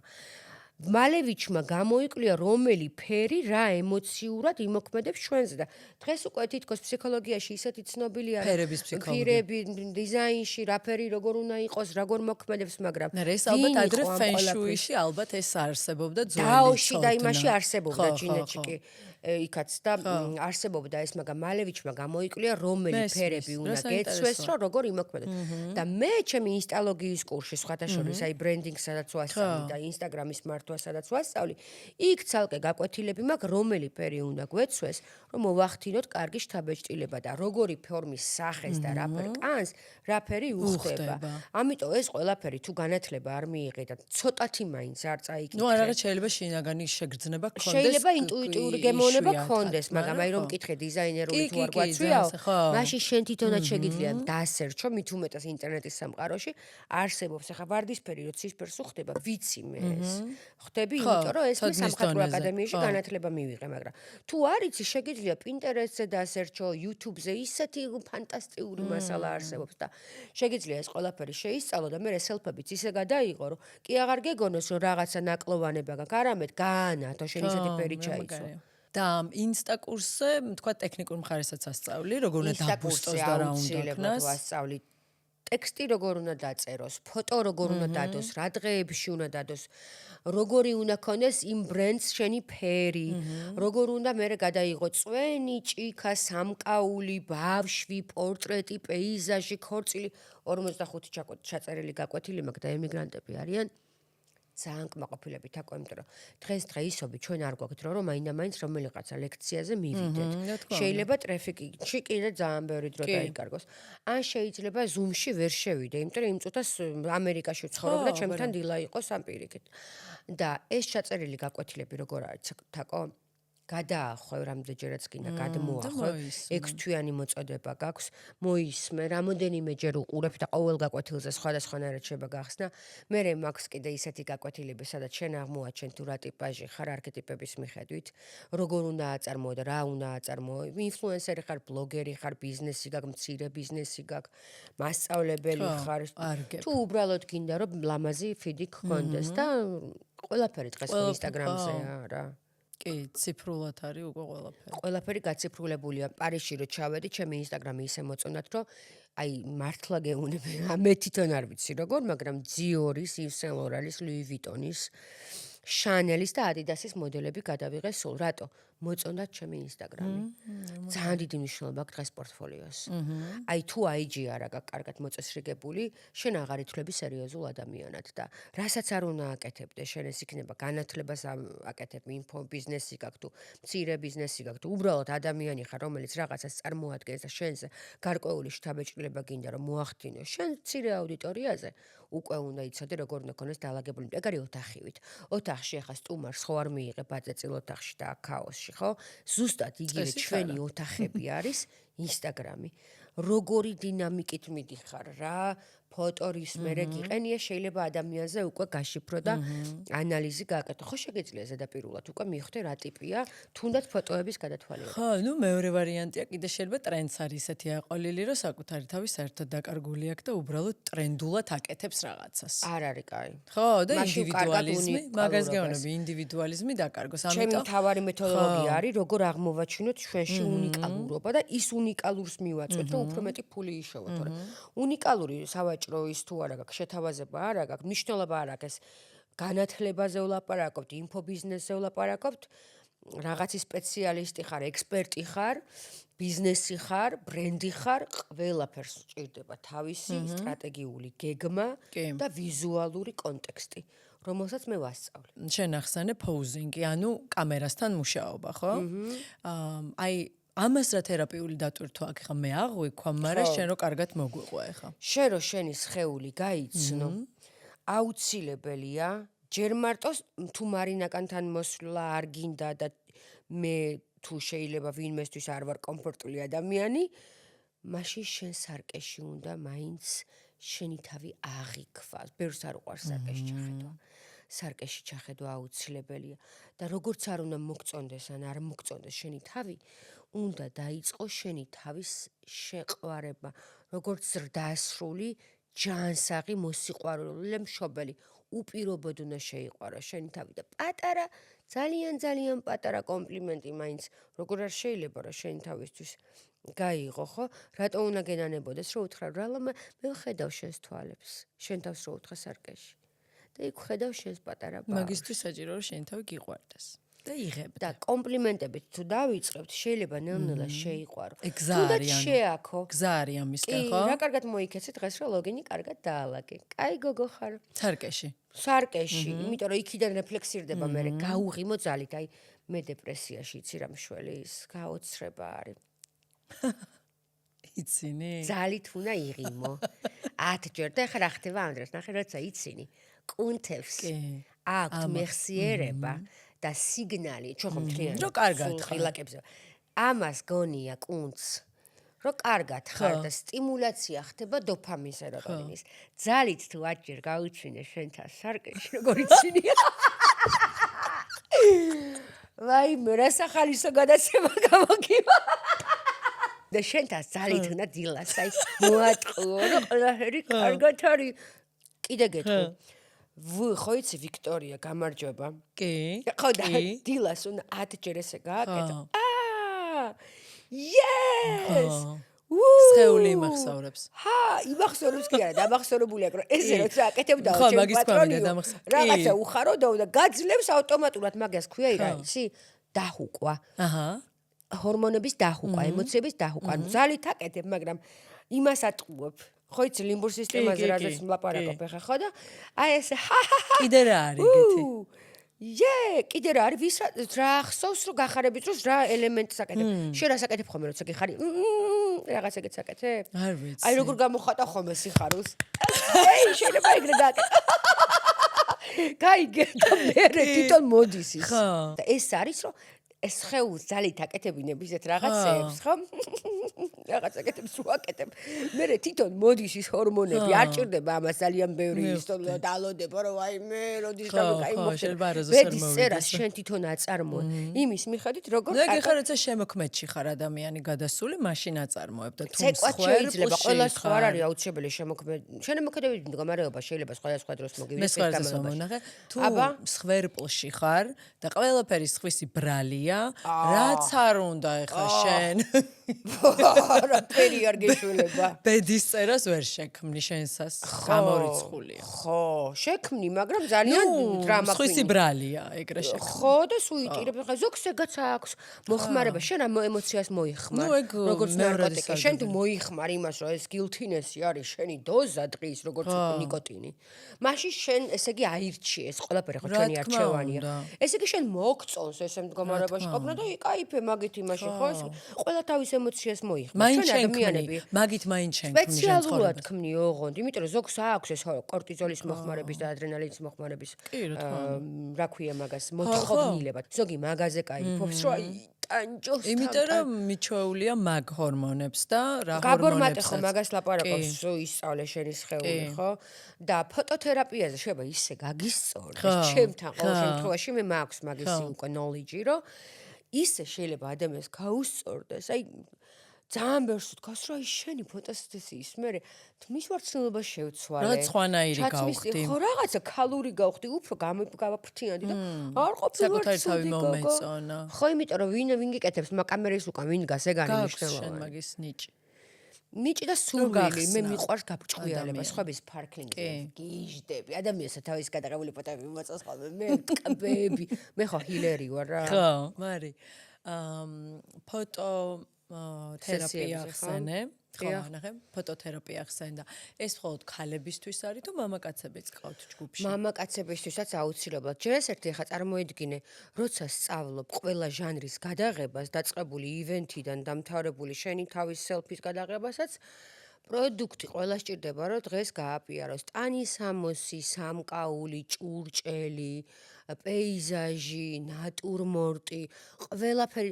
მალევიჩმა გამოიკლია რომელი ფერი რა ემოციურად იმოქმედებს ჩვენზე და დღეს უკვე თითქოს ფსიქოლოგიაში ისეთი ცნობილია ფერების ფსიქოლოგია. ფერები დიზაინში რა ფერი როგორ უნდა იყოს, როგორ მოქმედებს, მაგრამ ეს ალბათ ადრე ფენშუიში ალბათ ეს არსებობდა ძველი დაოში და იმაში არსებობდა ჩინეთში კი იქაც და არსებობდა ეს, მაგრამ მალევიჩმა გამოიკლია რომელი ფერები უნდა გეცვეს, რომ როგორ იმოქმედებს. და მე ჩემი ინსტალოგიის კურსში სხვათა შორის აი ბრენდინგს სადაც ვასწავლი და ინსტაგრამის მართვა სადაც ვასწავლი, იქ ცალკე გაკვეთილები მაქვს, რომელი ფერი უნდა გვეცვეს, რომ მოვახდინოთ კარგი შთაბეჭდილება და როგორი ფორმის სახეს და რა ფერ კანს, რა ფერი უხდება. ამიტომ ეს ყველაფერი თუ განათლება არ მიიღე და ცოტათი მაინც არ წაიკითხე. ნუ რაღაც შეიძლება შინაგანი შეგრძნება ქონდეს. შეიძლება ინტუიტიური გემოვნება ქონდეს, მაგრამ აი რომ მკითხე დიზაინერული თუ არ გვაცვიაო, მაშინ შენ თვითონაც შეგიძლია დაასერჩო, მით უმეტეს ინტერნეტის სამყაროში არსებობს ახლა ვარდისფერი რო ცისფერს უხდება, ვიცი მე ეს. ხდები, იმიტომ რომ ეს მე სამხატვრო აკადემიაში განათლება მივიღე, მაგრამ თუ არ იცი, შეგიძლია Pinterest-ზე დაასერჩო, YouTube-ზე ისეთი ფანტასტიკური მასალა არსებობს და შეგიძლია ეს ყველაფერი შეისწავლო და მე სელფებიც ისე გადაიღო, რომ კი აღარ გეგონოს, რომ რაღაცა ნაკლოვანება გაქვს, არამედ გაანათო შენ ისეთი ფერი ჩაიცო. და ინსტა კურსზე, თქვა ტექნიკურ მხარესაც ასწავლი, როგორ უნდა დაბუსტოს და რა უნდა ქნას. ვასწავლი ტექსტი როგორ უნდა დაწეროს, ფოტო როგორ უნდა დადოს, რა დღეებში უნდა დადოს, როგორი უნდა ქონდეს იმ ბრენდს შენი ფერი, როგორ უნდა მე გადაიღო წვენი, ჭიქა, სამკაული, ბავშვი, პორტრეტი, პეიზაჟი, ქორწილი, 45 ჩაწერილი გაკვეთილი მაქვს და ემიგრანტები არიან. ძალიან კმაყოფილებით თაკო, იმიტომ რომ დღესდღეობით ჩვენ არ გვაქვს დრო, რომ მაინდა-მაინც რომელიღაცა ლექციაზე მივიდეთ. შეიძლება ტრაფიკში კიდე ძალიან ბევრი დრო დაიკარგოს. ან შეიძლება Zoom-ში ვერ შევიდე, იმიტომ რომ იმ წუთას ამერიკაში ვცხოვრობ და ჩემთან დილა იყო სამპირიკით. და ეს ჩაწერილი გაკვეთილები როგორ არის თაკო? გადაახვევ რამდენჯერაც კიდე გადმოახვევ 6 თვიანი მოწოდება გაქვს მოისმე რამოდენიმეჯერ უყურებ და ყოველ გაკვეთილზე სხვადასხვანაირად შეიძლება გახსნა მე მაქვს კიდე ისეთი გაკვეთილები სადაც შენ აღმოაჩენ თუ რა ტიპაჟი ხარ არქეტიპების მიხედვით როგორ უნდა აწარმოო და რა უნდა აწარმოო ინფლუენსერი ხარ ბლოგერი ხარ ბიზნესი გაქვს მცირე ბიზნესი გაქვს მასწავლებელი ხარ თუ უბრალოდ გინდა რომ ლამაზი ფიდი გქონდეს და ყველაფერი დღეს ინსტაგრამზეა რა კი, ციფრულად არის უკვე ყველაფერი. ყველაფერი გაციფრულებულია. პარიზში რო ჩავედი, ჩემი ინსტაგრამი ისე მოწონათ, რომ აი მართლა გეუნები. მე თვითონ არ ვიცი როგორ, მაგრამ Dior-ის, Yves Saint Laurent-ის, Louis Vuitton-ის, Chanel-ის და Adidas-ის მოდელები გადავიღე სულ. რატო? მოწონდათ ჩემი ინსტაგრამი. ძალიან დიდი მნიშვნელობა აქვს დღეს პორტფოლიოს. აი თუ IG არა გაქვს კარგად მოწესრიგებული, შენ აღარ ითვლები სერიოზულ ადამიანად და რასაც არ უნდა აკეთებდე, შენ ეს იქნება განათლებას აკეთებ, ინფო ბიზნესი გაქვს თუ მცირე ბიზნესი გაქვს თუ უბრალოდ ადამიანი ხარ, რომელიც რაღაცას წარმოადგენს და შენზე გარკვეული შთაბეჭდილება გინდა რომ მოახდინოს, შენ მცირე აუდიტორიაზე უკვე უნდა იცოდე როგორ უნდა ქონდეს დაალაგებული. ეგ არის ოთახივით. ოთახში ახლა სტუმარს ხო არ მიიღებ აწეწილ ოთახში და ქაოსში, ხო? ზუსტად იგივე ჩვენი ოთახები არის ინსტაგრამი. როგორი დინამიკით მიდიხარ რა, ფოტორის მერე გიყენია, შეიძლება ადამიანზე უკვე გაშიფრო და ანალიზი გააკეთო. ხო შეგეძლია ზედაპირულად უკვე მიხვდე რა ტიპია, თუნდაც ფოტოების გადათვალიერება. ხო, ნუ მეორე ვარიანტია კიდე შეიძლება ტრენდს არის ესეთი აყოლილი, რომ საკუთარი თავი საერთოდ დაკარგული აქვს და უბრალოდ ტრენდულად აკეთებს რაღაცას. არ არის კაი. ხო, და ინდივიდუალიზმი, მაგას გეუბნები, ინდივიდუალიზმი დაკარგოს. ჩემი მთავარი მეთოდოლოგია არის, როგორ აღმოვაჩინოთ ჩვენში უნიკალურობა და ის უნიკალურს მივაწვეთ, რომ უფრო მეტი ფული იშოვოთ, თორე უნიკალური სავაჭრო ის თუ არა გაქვს, შეთავაზება არა გაქვს, მნიშვნელობა არ აქვს. განათლებაზე ვლაპარაკობთ, ინფობიზნესზე ვლაპარაკობთ, რაღაცის სპეციალისტი ხარ, ექსპერტი ხარ, ბიზნესი ხარ, ბრენდი ხარ, ყველაფერს სჭირდება თავისი სტრატეგიული გეგმა და ვიზუალური კონტექსტი, რომელსაც მე ვასწავლე. შენ ახსენე პოუზინგი, ანუ კამერასთან მუშაობა, ხო? აი ამას რა თერაპიული დატვირთვა აქვს ხა მე აღვიქვა, მაგრამ შენ რო კარგად მოგვიყვა ახლა. შენ რო შენი სხეული გაიცნო, აუცილებელია ჯერ მარტო თუ მარინაკანთან მოსვლა არ გინდა და მე თუ შეიძლება ვინმესთვის არ ვარ კომფორტული ადამიანი, მაშინ შენ სარკეში უნდა მაინც შენი თავი აღიქვა. ბევრს არ უყვარს სარკეში ჩახედვა. სარკეში ჩახედვა აუცილებელია და როგორც არ უნდა მოგწონდეს ან არ მოგწონდეს შენი თავი, უნდა დაიწყო შენი თავის შეყვარება, როგორც ზრდასრული, ჯანსაღი, მოსიყვარულე მშობელი. უპირობოდ უნდა შეიყვარო შენი თავი და პატარა, ძალიან პატარა კომპლიმენტი მაინც, როგორ არ შეიძლება რა შენი თავისთვის გაიღო, ხო? რატო უნდა გენანებოდეს, რომ უთხრა რა ლამა, მე ვხედავ შენს თვალებს, შენ თავს რო უთხრა სარკეში. და იქ ხედავ შენს პატარა ბავშვს. მაგისტვის საჭირო რომ შენი თავი გიყვარდეს. და იღებ და კომპლიმენტებით თუ დავიწყებთ, შეიძლება ნელ-ნელა შეიყვარო. გზა არის ანუ. შეაქო. გზა არის ამისკენ, ხო? რა კარგად მოიქეცე დღეს რომ ლოგინი კარგად დაალაგე. კაი გოგო ხარ. სარკეში. სარკეში, იმიტომ რომ იქიდან რეფლექსირდება მე გაუღიმო ძალით, აი მე დეპრესიაში იცი რა მშველი ის გაოცრება არის. იცინი? ძალით უნდა იღიმო. 10 ჯერ და ახლა რა ხდება ამ დროს, ნახე როცა იცინი. კუნთებს აქვთ მეხსიერება და სიგნალი, ჩვენ ხომ მთლიანი რო კარგად ხარ. ღილაკებზე. ამას გონია კუნთს. რო კარგად ხარ და სტიმულაცია ხდება დოფამინის სეროტონინის. ძალით თუ 10 ჯერ გაუჩინე შენ თავს სარკეში, როგორ იცინია? ვაი, მე რა სახალისო გადაცემა გამოგივა. და შენ თავს ძალით უნდა დილას, აი მოატყუო, რომ ყველაფერი კარგად არის. კიდე გეტყვი. ხო იცი ვიქტორია, გამარჯობა. კი. ხო და დილას უნდა 10 ჯერ ესე გააკეთო. Yes! სხეული იმახსოვრებს. იმახსოვრებს კი არა, დამახსოვრებული აქვს, რომ ესე როცა აკეთებდა ხო, მაგის კვამიდა დამახსოვრებული. რაღაცა უხაროდაო და გაძლევს ავტომატურად მაგას ქვია რა იცი? დაჰუკვა. ჰორმონების დაჰუკვა, ემოციების დაჰუკვა. ძალით აკეთებ, მაგრამ იმას ატყუებ. ხო იცი ლიმბურ სისტემაზე რაზეც ვლაპარაკობ ახლა ხო და აი ესე კიდე რა არის ეგეთი? კიდე რა არის ვის რა ახსოვს რომ გახარებით დროს რა ელემენტს აკეთებ? შენ რას აკეთებ ხოლმე როცა გიხარი? რაღაც ეგეთს აკეთებ? არ ვიცი. აი როგორ გამოხატა ხოლმე სიხარულს? შეიძლება ეგრე გააკეთო. გაიგე და მე თვითონ მოდის ის. და ეს არის რომ ეს ხეულს ძალით აკეთებინებ ისეთ რაღაცებს, ხო? რაღაც აკეთებს, უაკეთებ. მე თვითონ მოდის ის ჰორმონები, არ ჭირდება ამას ძალიან ბევრი ისტორია დალოდება, რომ აი მე როდის გამოკაი მოხდება. ბედის წერას შენ თვითონ აწარმოებ. იმის მიხედვით როგორ ხარ? ეგ ხარ როცა შემოქმედში ხარ ადამიანი გადასული, მაშინ აწარმოებ და თუ შეიძლება ყველა სხვა არ არის აუცილებელი შემოქმედ. შემოქმედების მდგომარეობა შეიძლება სხვადასხვა დროს მოგივიდეს გამონახე. თუ სხვერპლში ხარ და ყველაფერი სხვისი ბრალია ბრალია, რაც არ უნდა ეხა შენ. არაფერი არ გეშველება. ბედის წერას ვერ შექმნი შენსას გამორიცხულია. ხო, შექმნი, მაგრამ ძალიან დრამა სხვისი ბრალია ეგრე შექმნი. ხო და სუიტირებ, ხა ზოგს ეგაც აქვს მოხმარება, შენ ამ ემოციას მოიხმარ, როგორც ნარკოტიკი, შენ თუ მოიხმარ იმას, რომ ეს guiltiness-ი არის შენი დოზა დღის, როგორც ნიკოტინი. მაშინ შენ ესე იგი აირჩი ეს ყველაფერი ხო ჩვენი არჩევანია. ესე იგი შენ მოგწონს ესე მდგომარეობაში ყოფნა და იკაიფე მაგით იმაში ხო ეს ყველა თავის ემოციას მოიხმარ. ჩვენ ადამიანები მაგით მაინც შენ სპეციალურად ქმნი ოღონდ, იმიტომ რომ ზოგს აქვს ეს კორტიზოლის მოხმარების და ადრენალინის მოხმარების რა ქვია მაგას მოთხოვნილება. ზოგი მაგაზე кайფობს, რომ აი ტანჯოს. იმიტომ რომ მიჩვეულია მაგ ჰორმონებს და რა ჰორმონებს. გაბორმატე ხო მაგას ლაპარაკობს, ისწავლე შენი სხეული, ხო? და ფოტოთერაპიაზე შეიძლება ისე გაგისწორდეს, ჩემთან ყოველ შემთხვევაში მე მაქვს მაგისი უკვე knowledge, რომ ისე შეიძლება ადამიანს გაუსწორდეს, აი ძალიან ბევრს ვთქვას, რომ აი შენი ფოტოსინთეზის მერე თმის ვარცნილობა შევცვალე. რა სხვანაირი გავხდი. ხო, რაღაცა ქალური გავხდი, უფრო გავაფრთიანდი და არ ყოფილი საკუთარი თავი მომეწონა. ხო, იმიტომ რომ ვინ გიკეთებს კამერის უკან, ვინ დგას ეგარი მნიშვნელოვანი. შენ მაგის ნიჭი. ნიჭი და სურვილი, მე მიყვარს გაბრჭყვიალება, სხვების ფარქლინგი, გიჟდები, ადამიანსა თავის გადაღებული ფოტოები მოწონს ხოლმე, მე კბები, მე ხო ჰილერი ვარ რა. ხო, მარი. ფოტო თერაპია ახსენე. ხო, ნახე, ფოტოთერაპია ახსენდა. ეს მხოლოდ ქალებისთვის არის თუ მამაკაცებიც ყავთ ჯგუფში? მამაკაცებისთვისაც აუცილებლად. ჯერ ერთი ხა წარმოედგინე, როცა სწავლობ ყველა ჟანრის გადაღებას, დაწყებული ივენთიდან დამთავრებული შენი თავის სელფის გადაღებასაც, პროდუქტი ყველა სჭირდება, რომ დღეს გააპიაროს. ტანისამოსი, სამკაული, ჭურჭელი, პეიზაჟი, ნატურმორტი, ყველაფერი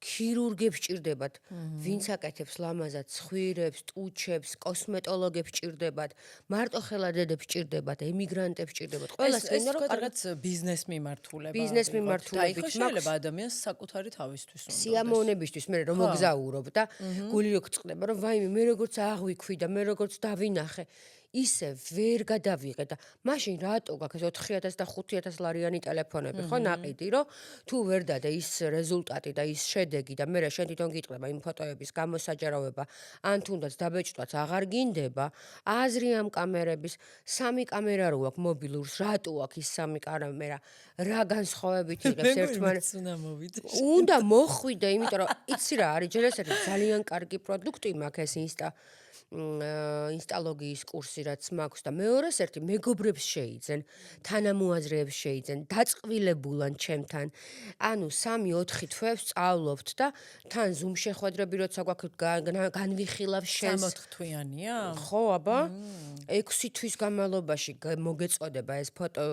ქირურგებს ჭირდებათ, ვინც აკეთებს ლამაზად ცხვირებს, ტუჩებს, კოსმეტოლოგებს ჭირდებათ, მარტო ხელადედებს ჭირდებათ, ემიგრანტებს ჭირდებათ. ყველას ეს რაღაც ბიზნეს მიმართულება. ბიზნეს მიმართულებით შეიძლება ადამიანს საკუთარი თავისთვის უნდა. სიამოვნებისთვის მე რომ მოგზაურობ და გული რო გწყდება, რომ ვაიმე მე როგორც აღვიქვი და მე როგორც დავინახე. ისე ვერ გადავიღე და მაშინ რატო გაქვს 4000 და 5000 ლარიანი ტელეფონები, ხო, ნაყიდი, რომ თუ ვერ დადე ის რეზულტატი და ის შედეგი და მე შენ თვითონ გიტყდება იმ ფოტოების გამოსაჯაროვება, ან თუნდაც დაბეჭდვაც აღარ გინდება, აზრი ამ კამერების, 3 კამერა რო აქვს მობილურს, რატო აქვს ის 3 კამერა, რა განსხვავებით იღებს ერთმანეთს? უნდა მოხვიდე, იმიტომ რომ იცი რა არის, ჯერ ეს არის ძალიან კარგი პროდუქტი მაქვს ეს ინსტალოგიის კურსი რაც მაქვს და მეორეს ერთი მეგობრებს შეიძენ, თანამოაზრეებს შეიძენ, დაწყვილებულან ჩემთან. ანუ 3-4 თვეებს სწავლობთ და თან Zoom შეხვედრები როცა გვაქვს განვიხილავ შენს 4 თვიანია? ხო, აბა. 6 თვის განმავლობაში მოგეწოდება ეს ფოტო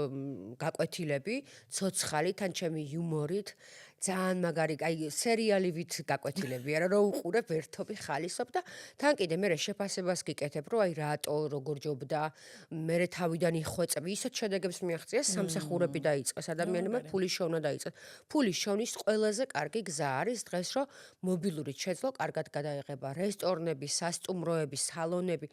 გაკვეთილები, ცოცხალი თან ჩემი იუმორით. ძალიან მაგარი, აი სერიალივით გაკვეთილებია რა, რომ უყურებ ერთობი ხალისობ და თან კიდე მე შეფასებას გიკეთებ, რომ აი რატო როგორ ჯობდა, მე თავიდან იხვეწები, ისეთ შედეგებს მიაღწია, სამსახურები დაიწყეს ადამიანებმა, ფულის შოვნა დაიწყეს. ფულის შოვნის ყველაზე კარგი გზა არის დღეს, რომ მობილურით შეძლო კარგად გადაიღება რესტორნები, სასტუმროები, სალონები.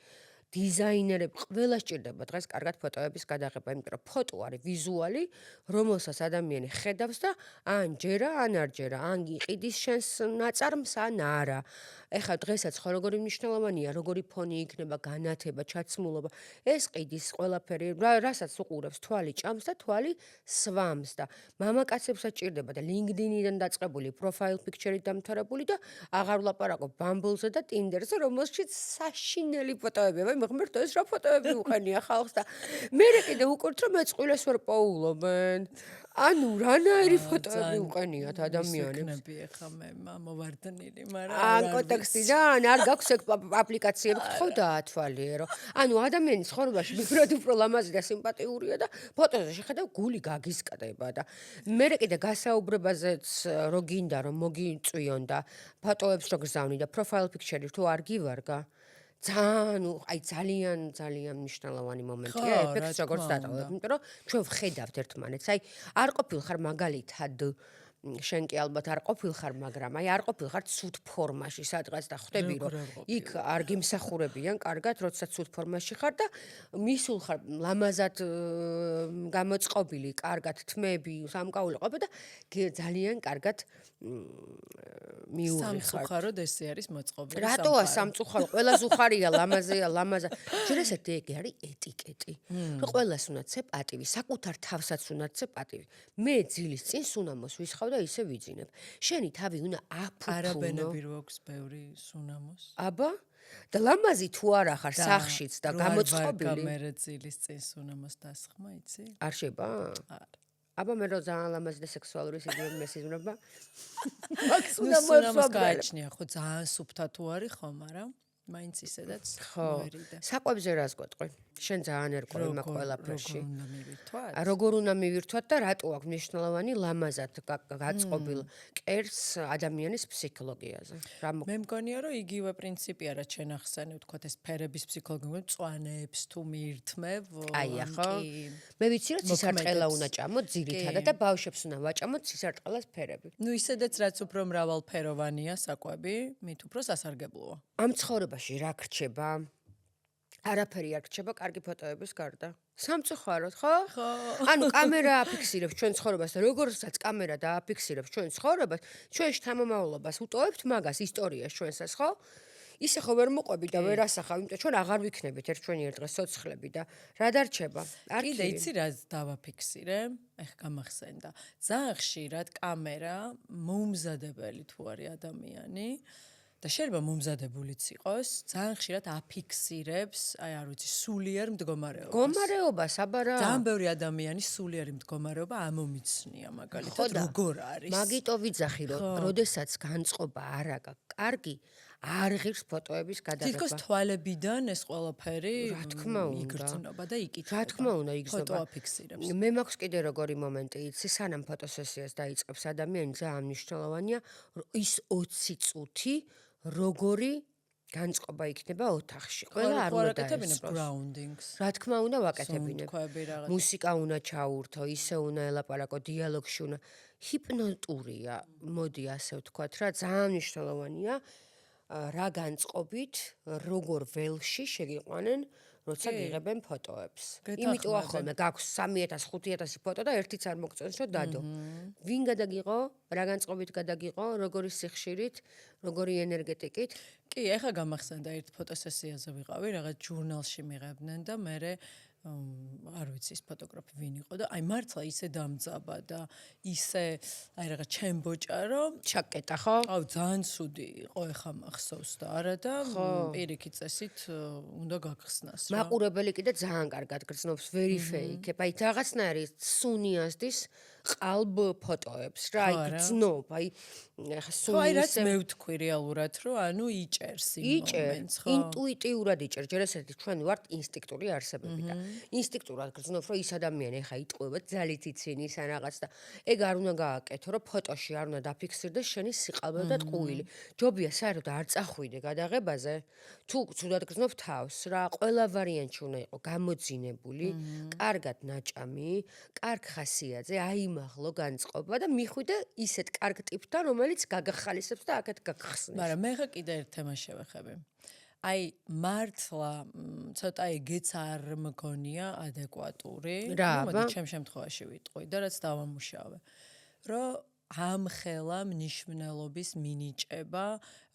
დიზაინერები ყველა სჭირდება დღეს კარგად ფოტოების გადაღება, იმიტომ რომ ფოტო არის ვიზუალი, რომელსაც ადამიანი ხედავს და ან ჯერა, ან არ ჯერა, ან იყიდის შენს ნაწარმს, ან არა. ეხლა დღესაც ხო როგორი მნიშვნელოვანია, როგორი ფონი იქნება, განათება, ჩაცმულობა. ეს ყიდის ყველაფერი, რასაც უყურებს, თვალი ჭამს და თვალი სვამს და მამაკაცებსაც ჭირდება და LinkedIn-დან დაწყებული პროფაილ პიქჩერით დამთავრებული და აღარ ვლაპარაკობ Bumble-ზე და Tinder-ზე, რომელშიც საშინელი ფოტოებია. მოგმერთო ეს რა ფოტოები უყენია ხალხს და მე კიდე უკურთ რომ მეწყვილეს ვერ პოულობენ. ანუ რანაირი ფოტოები უყენიათ ადამიანებს. მეკნები ახლა მე მოვარდნილი, მაგრამ ან კონტექსტიდან არ გაქვს ეგ აპლიკაციები, ხო დაათვალიერო. ანუ ადამიანის ცხოვრებაში მიბრად უფრო ლამაზი და სიმპათიურია და ფოტოზე შეხედავ გული გაგისკდება და მე კიდე გასაუბრებაზეც რო გინდა რომ მოგიწვიონ და ფოტოებს რო გზავნი და პროფაილ პიქჩერი თუ არ გივარგა ძალიან მნიშვნელოვანი მომენტია ეფექტს როგორც დატოვებ, იმიტომ რომ ჩვენ ვხედავთ ერთმანეთს. აი არ ყოფილ ხარ მაგალითად შენ კი ალბათ არ ყოფილხარ, მაგრამ აი არ ყოფილხარ ცუდ ფორმაში სადღაც და ხვდები რომ იქ არ გიმსახურებიან კარგად, როდესაც ცუდ ფორმაში ხარ და მისულ ხარ ლამაზად გამოწყობილი, კარგად თმები, სამკაული ყოფა და ძალიან კარგად მიუღი ხარ. სამწუხაროდ ესე არის მოწყობილი. რატოა სამწუხარო? ყველას უხარია, ლამაზია, ლამაზა. შენ ესეთი ეგ არის ეტიკეტი. რომ ყველას უნდა ცე პატივი, საკუთარ თავსაც უნდა ცე პატივი. მე ძილის წინ სუნამოს ვისხავ და ისე ვიძინებ. შენი თავი უნდა აფუფუნო. არაბენები რო აქვს ბევრი სუნამოს. აბა და ლამაზი თუ არა ხარ სახშიც და გამოწყობილი. გამერე ძილის წინ სუნამოს დასხმა, იცი? არ შეება? არ. აბა მე რო ძალიან ლამაზი და სექსუალური სიძინებ მესიზმრება. ნუ სუნამოს გააჩნია, ხო ძალიან სუფთა თუ არის ხომ, მაგრამ მაინც ისედაც ვერიდა. საკვებზე რას გვეტყვი? შენ ძალიან ერკვე იმ ყველაფერში. როგორ უნდა მივირთვათ? როგორ უნდა მივირთვათ და რატო აქვს მნიშვნელოვანი ლამაზად გაწყობილ კერს ადამიანის ფსიქოლოგიაზე? მე მგონია რომ იგივე პრინციპია რაც შენ ახსენე, ვთქვათ ეს ფერების ფსიქოლოგია, მწვანეებს თუ მიირთმევ, აი ხო? მე ვიცი რომ ცისარტყელა უნდა ჭამო ძირითადად და ბავშვებს უნდა ვაჭამოთ ცისარტყელას ფერები. ნუ ისედაც რაც უფრო მრავალფეროვანია საკვები, მით უფრო სასარგებლოა. ამ ცხოვრებაში რა გრჩება? არაფერი არ გრჩება კარგი ფოტოების გარდა. სამწუხაროდ, ხო? ხო. ანუ კამერა აფიქსირებს ჩვენ ცხოვრებას და როგორცაც კამერა დააფიქსირებს ჩვენ ცხოვრებას, ჩვენ შთამომავლობას უტოვებთ მაგას ისტორიას ჩვენსას, ხო? ისე ხო ვერ მოყვები და ვერ ასახავ, იმიტომ ჩვენ აღარ ვიქნებით ერთ დღეს სოცხლები და რა დარჩება? კიდე იცი რა დავაფიქსირე? ეხ გამახსენდა. ძალიან ხშირად კამერა მოუმზადებელი თუ არის ადამიანი და შეიძლება მომზადებულიც იყოს, ძალიან ხშირად აფიქსირებს, აი არ ვიცი, სულიერ მდგომარეობას. მდგომარეობას, აბა რა. ძალიან ბევრი ადამიანის სულიერი მდგომარეობა ამომიცნია, მაგალითად, როგორ არის. მაგიტო ვიძახი, რომ როდესაც განწყობა არ აქვს კარგი, არ ღირს ფოტოების გადაღება. თითქოს თვალებიდან ეს ყველაფერი რა თქმა უნდა იგრძნობა და იკითხება. რა თქმა უნდა იგრძნობა. ფოტო აფიქსირებს. მე მაქვს კიდე როგორი მომენტი, იცი, სანამ ფოტოსესიას დაიწყებს ადამიანი, ძალიან მნიშვნელოვანია, რომ ის 20 წუთი როგორი განწყობა იქნება ოთახში. ყველა არ უნდა დაესწროს groundings. რა თქმა უნდა ვაკეთებინებ. სუნთქვები რაღაც. მუსიკა უნდა ჩაურთო, ისე უნდა ელაპარაკო, დიალოგში უნდა. ჰიპნოტურია, მოდი ასე ვთქვათ რა, ძალიან მნიშვნელოვანია რა განწყობით, როგორ ველში შეგიყვანენ, როცა გიღებენ ფოტოებს. იმიტომ ახლა გაქვს 3000-5000 ფოტო და ერთიც არ მოგწონს, რომ დადო. ვინ გადაგიყო, რა განწყობით გადაგიყო, როგორი სიხშირით, როგორი ენერგეტიკით? კი, ეხა გამახსენდა ერთ ფოტოსესიაზე ვიყავი, რაღაც ჟურნალში მიღებდნენ და მე არ ვიცი ის ფოტოგრაფი ვინ იყო და აი მართლა ისე დამძაბა და ისე აი რაღაც ჩემბოჭა რომ ჩაკეტა ხო? აუ ძალიან ცუდი იყო ეხა მახსოვს და არა და პირიქით წესით უნდა გაგხსნას რა. მაყურებელი კიდე ძალიან კარგად გრძნობს very fake. აი რაღაცნაირი სუნიასდის ყალბ ფოტოებს რა, აი გრძნობ, აი ეხა სუნი აი რაც მე ვთქვი რეალურად რომ ანუ იჭერს იმ მომენტს ხო? ინტუიტიურად იჭერ, ჯერ ესეთი ჩვენ ვართ ინსტინქტური არსებები და ინსტინქტურად გრძნობ რომ ის ადამიანი ეხა იტყვება ძალით იცინი სან რაღაც და ეგ არ უნდა გააკეთო რომ ფოტოში არ უნდა დაფიქსირდეს შენი სიყალბე და ტყუილი. ჯობია საერთოდ არ წახვიდე გადაღებაზე. თუ ცუდად გრძნობ თავს რა, ყველა ვარიანტი უნდა იყოს გამოძინებული, კარგად ნაჭამი, კარგ ხასიათზე, აიმაღლო განწყობა და მიხვიდე ისეთ კარგ ტიპთან, რომელიც გაგახალისებს და აქეთ გაგხსნეს. მაგრამ მე ხა კიდე ერთ თემას შევეხები. აი მართლა ცოტა ეგეც არ მგონია ადეკვატური. მოდი ჩემ შემთხვევაში ვიტყვი და რაც დავამუშავე. რომ ამხელა მნიშვნელობის მინიჭება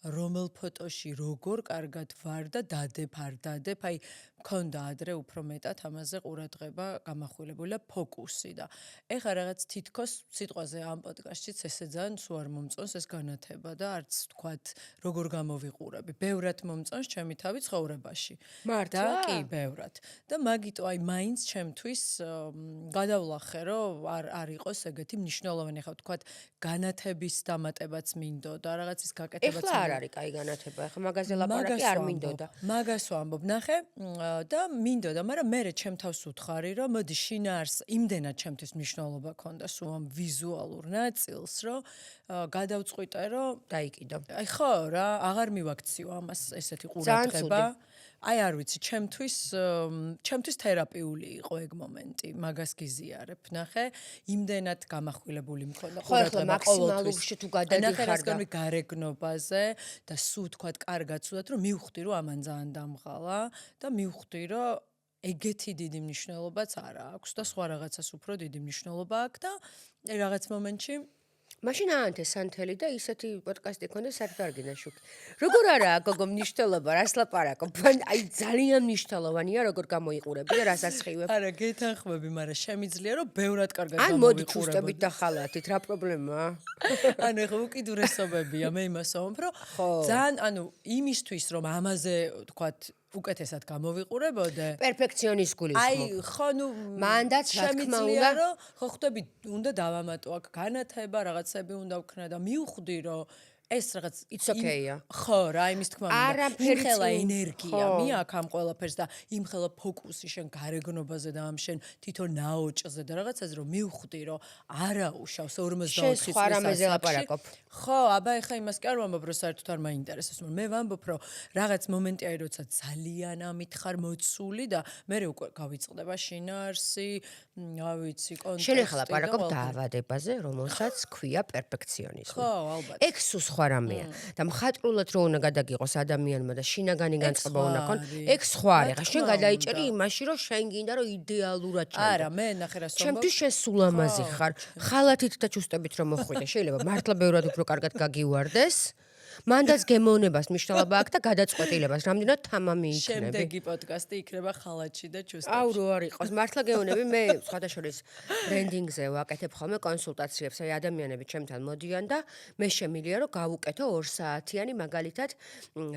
რომელ ფოტოში როგორ კარგად ვარ და დადებ არ დადებ, აი მქონდა ადრე უფრო მეტად ამაზე ყურადღება გამახვილებული და ფოკუსი და ეხლა რაღაც თითქოს სიტყვაზე ამ პოდკასტშიც ესე ძალიან სულ არ მომწონს ეს განათება და არც თქვათ როგორ გამოვიყურები. ბევრად მომწონს ჩემი თავი ცხოვრებაში. მართლა? და კი, ბევრად. და მაგიტო აი მაინც ჩემთვის გადავლახე რომ არ იყოს ეგეთი მნიშვნელოვანი ხა თქვათ განათების დამატებაც მინდოდა, რაღაც ის გაკეთებაც ეხლა არ არის კაი განათება, ეხლა მაგაზე ლაპარაკი არ მინდოდა. მაგას ვამბობ, ნახე და მინდოდა, მაგრამ მე ჩემ თავს უთხარი, რომ მოდი შინაარს იმდენად ჩემთვის მნიშვნელობა ქონდა სულ ამ ვიზუალურ ნაწილს, რომ გადავწყვიტე რომ დაიკიდო. აი ხო რა, აღარ მივაქციო ამას ესეთი ძალიან ყურადღება. აი არ ვიცი, ჩემთვის თერაპიული იყო ეგ მომენტი, მაგას გიზიარებ. ნახე, იმდენად გამახვილებული მქონდა ხო, ახლა ყურადღება მაქსიმალურში თუ გადადიხარ ნახე, რასგანვე გარეგნობაზე და სულ თქვათ კარგად ცუდად, რომ მივხვდი, რომ ამან ძალიან დამღალა და მივხვდი, რომ ეგეთი დიდი მნიშვნელობაც არა აქვს და სხვა რაღაცას უფრო დიდი მნიშვნელობა აქვს და რაღაც მომენტში მაშინ აანთე სანთელი და ისეთი პოდკასტი ქონდა საერთოდ არ გინაშუქი. როგორ არაა გოგო მნიშვნელობა, რას ლაპარაკობ? აი ძალიან მნიშვნელოვანია როგორ გამოიყურები და რას ასხივებ. არა, გეთანხმები, მაგრამ შემიძლია რომ ბევრად კარგად ან მოდი ჩუსტებით და ხალათით, რა პრობლემაა? ანუ ეხლა უკიდურესობებია, მე იმას ვამბობ, რომ ძალიან, ანუ იმისთვის რომ ამაზე თქვათ უკეთესად გამოვიყურებოდე. პერფექციონის გულისხმობ. აი, ხო, ნუ მანდაც რა თქმა უნდა, რომ ხო ხვდები, უნდა დავამატო აქ განათება, რაღაცები უნდა ვქნა და მივხვდი, რომ ეს რაღაც it's okay-ა. ხო რა, იმის თქმა უნდა. იმხელა ენერგია ხო. მიაქვს ამ ყველაფერს და იმხელა ფოკუსი შენ გარეგნობაზე და ამ შენ თვითონ ნაოჭზე და რაღაცაზე რომ მივხვდი, რომ არა უშავს 44 შენ სხვა რამეზე ლაპარაკობ. ხო, აბა ეხა იმას კი არ ვამბობ, რომ საერთოდ არ მაინტერესებს, მაგრამ მე ვამბობ, რომ რაღაც მომენტი არის, როცა ძალიან ამით ხარ მოცული და მე უკვე გავიწყდება შინაარსი, რა ვიცი, კონტექსტი. შენ ახლა ლაპარაკობ დაავადებაზე, რომელსაც ქვია პერფექციონიზმი. ხო, ალბათ. ეგ სულ სხვა რამეა და მხატვრულად რო უნდა გადაგიყოს ადამიანმა და შინაგანი განწყობა უნდა ქონ, ეგ სხვა არის. ხა შენ გადაიჭერი იმაში, რომ შენ გინდა რომ იდეალურად ჩაიდო. არა, მე ნახე რა ვამბობ. ჩემთვის შენ სულ ამაზი ხარ. ხალათით და ჩუსტებით რომ მოხვიდე, შეიძლება მართლა ბევრად უფრო კარგად გაგიوارდეს. მანდაც გემოვნებას მნიშვნელობა აქვს და გადაწყვეტილებას, რამდენად თამამი იქნები. შემდეგი პოდკასტი იქნება ხალათში და ჩუსტებში. აუ რო არ იყოს, მართლა გეუბნები, მე სხვადასხვა ბრენდინგზე ვაკეთებ ხოლმე კონსულტაციებს, აი ადამიანები ჩემთან მოდიან და მე შემიძლია რომ გავუკეთო 2 საათიანი მაგალითად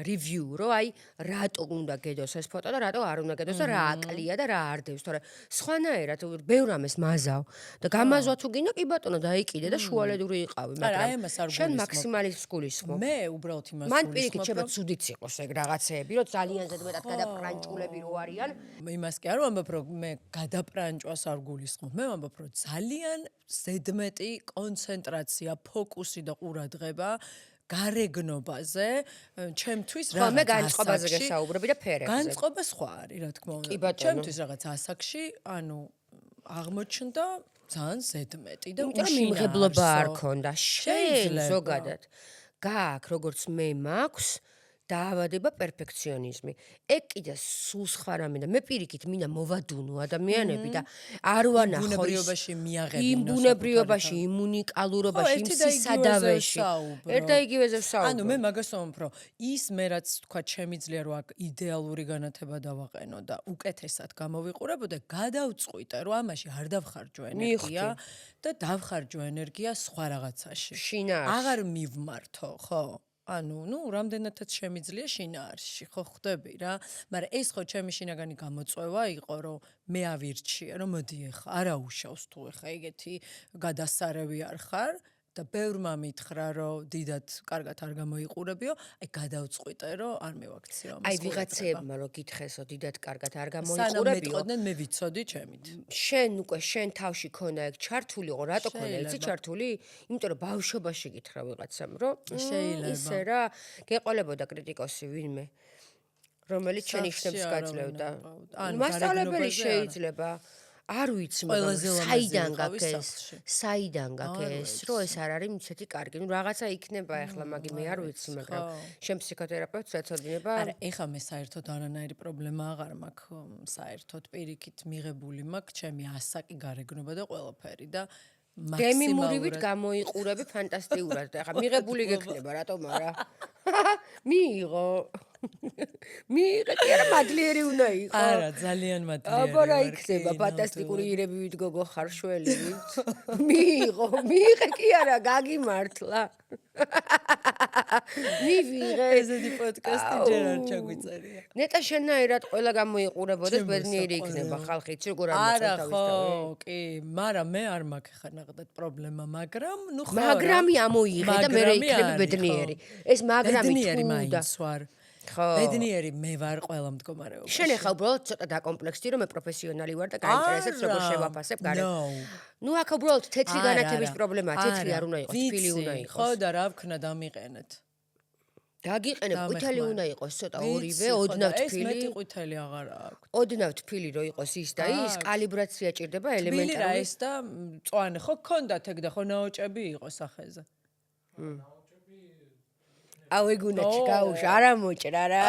რივიუ, რომ აი რატო უნდა გედოს ეს ფოტო და რატო არ უნდა გედოს და რა აკლია და რა არდევს, თორე სხვანაირად ბევრ ამას მაზავ და გამაზვა თუ გინდა კი ბატონო დაიკიდე და შუალედური იყავი, მაგრამ შენ მაქსიმალისტს გულისხმობ. მე უბრალოდ იმას მან პირიქით შევა ცუდიც იყოს ეგ რაღაცეები, რომ ძალიან ზედმეტად გადაპრანჭულები რო არიან. იმას კი არ ვამბობ, რომ მე გადაპრანჭვას არ გულისხმობ. მე ვამბობ, რომ ძალიან ზედმეტი კონცენტრაცია, ფოკუსი და ყურადღება გარეგნობაზე, ჩემთვის რაღაც მე განწყობაზე გესაუბრები და ფერებზე. განწყობა სხვა არის, რა თქმა უნდა. ჩემთვის რაღაც ასაკში, ანუ აღმოჩნდა ძალიან ზედმეტი და უშინაარსო. მიმღებლობა არ ქონდა. შენ ზოგადად გააქვს როგორც მე მაქვს დაავადება პერფექციონიზმი. ეგ კიდე სულ სხვა რამე და მე პირიქით მინდა მოვადუნო ადამიანები და არ ვანახო ბუნებრიობაში მიაღებინოს. იმ ბუნებრიობაში, იმ უნიკალურობაში, იმ სისადავეში. ერთ და იგივეზე ვსაუბრობ. ანუ მე მაგას ვამბობ, რომ ის მე რაც თქვა შემიძლია რომ აქ იდეალური განათება დავაყენო და უკეთესად გამოვიყურებოდე, გადავწყვიტე რომ ამაში არ დავხარჯო ენერგია და დავხარჯო ენერგია სხვა რაღაცაში. შინაარსში. აღარ მივმართო, ხო? ანუ, ნუ, რამდენადაც შემიძლია შინაარსში, ხო ხვდები რა, მაგრამ ეს ხო ჩემი შინაგანი გამოწვევა იყო, რომ მე ავირჩიე, რომ მოდი ეხა, არა უშავს თუ ეხა ეგეთი გადასარევი არ ხარ და ბევრმა მითხრა, რომ დიდად კარგად არ გამოიყურებიო, აი გადავწყვიტე, რომ არ მევაქციო ამას. აი ვიღაცეებმა რო გითხესო დიდად კარგად არ სანამ გამოიყურებიო. მეტყოდნენ, მე ვიცოდი ჩემით. შენ თავში ქონა ეგ ჩართული, ხო რატო ქონა იცი ჩართული? იმიტომ რომ ბავშვობაში გითხრა ვიღაცამ, რომ ისე რა, გეყოლებოდა კრიტიკოსი ვინმე, რომელიც შენ იშნებს გაძლევდა. მასწავლებელი შეიძლება არ ვიცი, მაგრამ საიდან გაქეს? საიდან გაქეს? რომ ეს არ არის მიცეთი კარგი. ნუ რაღაცა იქნება ახლა, მაგი მე არ ვიცი, მაგრამ შენ ფსიქოთერაპევტს ეცოდინება? არა, ეხლა მე საერთოდ არანაირი პრობლემა აღარ მაქვს, საერთოდ პირიქით მიღებული მაქვს ჩემი ასაკი, გარეგნობა და ყველაფერი და დემიმურივით გამოიყურები ფანტასტიკურად და ახლა მიღებული გექნება, რატომ არა? მიიღო. მიიღე, კი არა, მადლიერი უნდა იყო. არა, ძალიან მადლიერი. აბა რა იქნება, ფანტასტიკური ირებივით გოგო ხარ შველივით. მიიღე, კი არა, გაგიმართლა. მივიღე. ესეთი პოდკასტი ჯერ არ ჩაგვიწერია. ნეტა შენაირად ყველა გამოიყურებოდეს, ბედნიერი იქნება ხალხი, იცი როგორ არ არა, ხო, კი, მაგრამ მე არ მაქვს ხა ნახდათ პრობლემა, მაგრამ ნუ ხო. მაგრამი ამოიღე და მე იქნები ბედნიერი. ეს მაგრამი ბედნიერი თუნდა. მაინც ვარ. ბედნიერი მე ვარ ყველა მდგომარეობაში. შენ ახლა უბრალოდ ცოტა დაკომპლექსდი რომ მე პროფესიონალი ვარ და გაინტერესებს როგორ შევაფასებ გარეთ. ნუ აქ უბრალოდ თეთრი განათების პრობლემაა, თეთრი არ უნდა იყოს, თბილი უნდა იყოს. ხო და რა ვქნა დამიყენეთ. დაგიყენებ, ყვითელი უნდა იყოს ცოტა ორივე, ოდნავ თბილი. ეს მეტი ყვითელი აღარ აქვს. ოდნავ თბილი რო იყოს ის და ის კალიბრაცია ჭირდება ელემენტარული. თბილი რა ეს და მწვანე ხო გქონდათ ეგ და ხო ნაოჭები იყო სახეზე. აუ ეგუნა ჩგაუშ არა მოჭრა რა.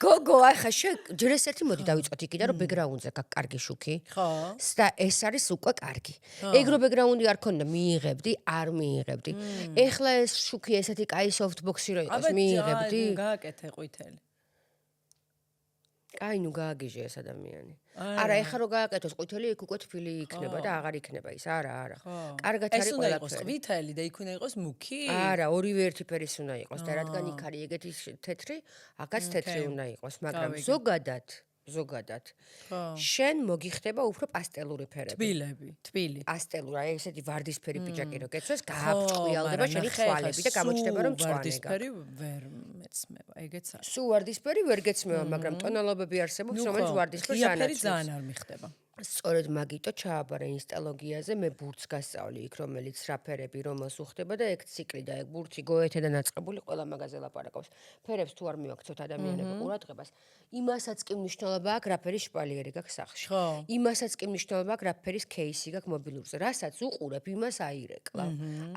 გოგო ახლა ჯერ ესეთი მოდი დავიწყოთ იქიდან რომ ბექგრაუნდზე გაქვს კარგი შუქი. ხო. და ეს არის უკვე კარგი. ეგ რო ბექგრაუნდი არ ქონდა მიიღებდი, არ მიიღებდი. ეხლა ეს შუქი ესეთი კაი softbox-ი რო იყოს მიიღებდი. გააკეთე ყვითელი. კაი ნუ გააგიჟე ეს ადამიანი. არა ეხლა რო გააკეთოს ყვითელი იქ უკვე თბილი იქნება და აღარ იქნება ის. არა. კარგად არის ეს უნდა იყოს ყველაფერი. ყვითელი და იქ უნდა იყოს მუქი? არა, ორივე ერთი ფერის უნდა იყოს და რადგან იქ არის ეგეთი თეთრი, აქაც თეთრი უნდა იყოს, მაგრამ ზოგადად. შენ მოგიხდება უფრო პასტელური ფერები. თბილი. პასტელური, აი ესეთი ვარდისფერი პიჯაკი რო გეცვეს, გააფჭყიალდება შენი თვალები და გამოჩნდება რომ მწვანე გაქვს. ვარდისფერი ვერ მეცმევა, ეგეც არის. სულ ვარდისფერი ვერ გეცმევა, მაგრამ ტონალობები არსებობს, რომელიც ვარდისფერს ანაცვლებს. ღია ფერი ძალიან არ მიხდება. სწორედ მაგიტო ჩააბარა ინსტალოგიაზე მე ბურთს გასწავლი იქ რომელიც რა ფერები რომელს უხდება და ეგ ციკლი და ეგ ბურთი გოეთე და ნაწყებული ყველა მაგაზე ლაპარაკობს ფერებს თუ არ მივაქცევთ ადამიანები ყურადღებას იმასაც კი მნიშვნელობა აქვს რა ფერის შპალიერი გაქვს სახში იმასაც კი მნიშვნელობა აქვს რა ფერის кейსი გაქვს მობილურზე რასაც უყურებ იმას აირეკლა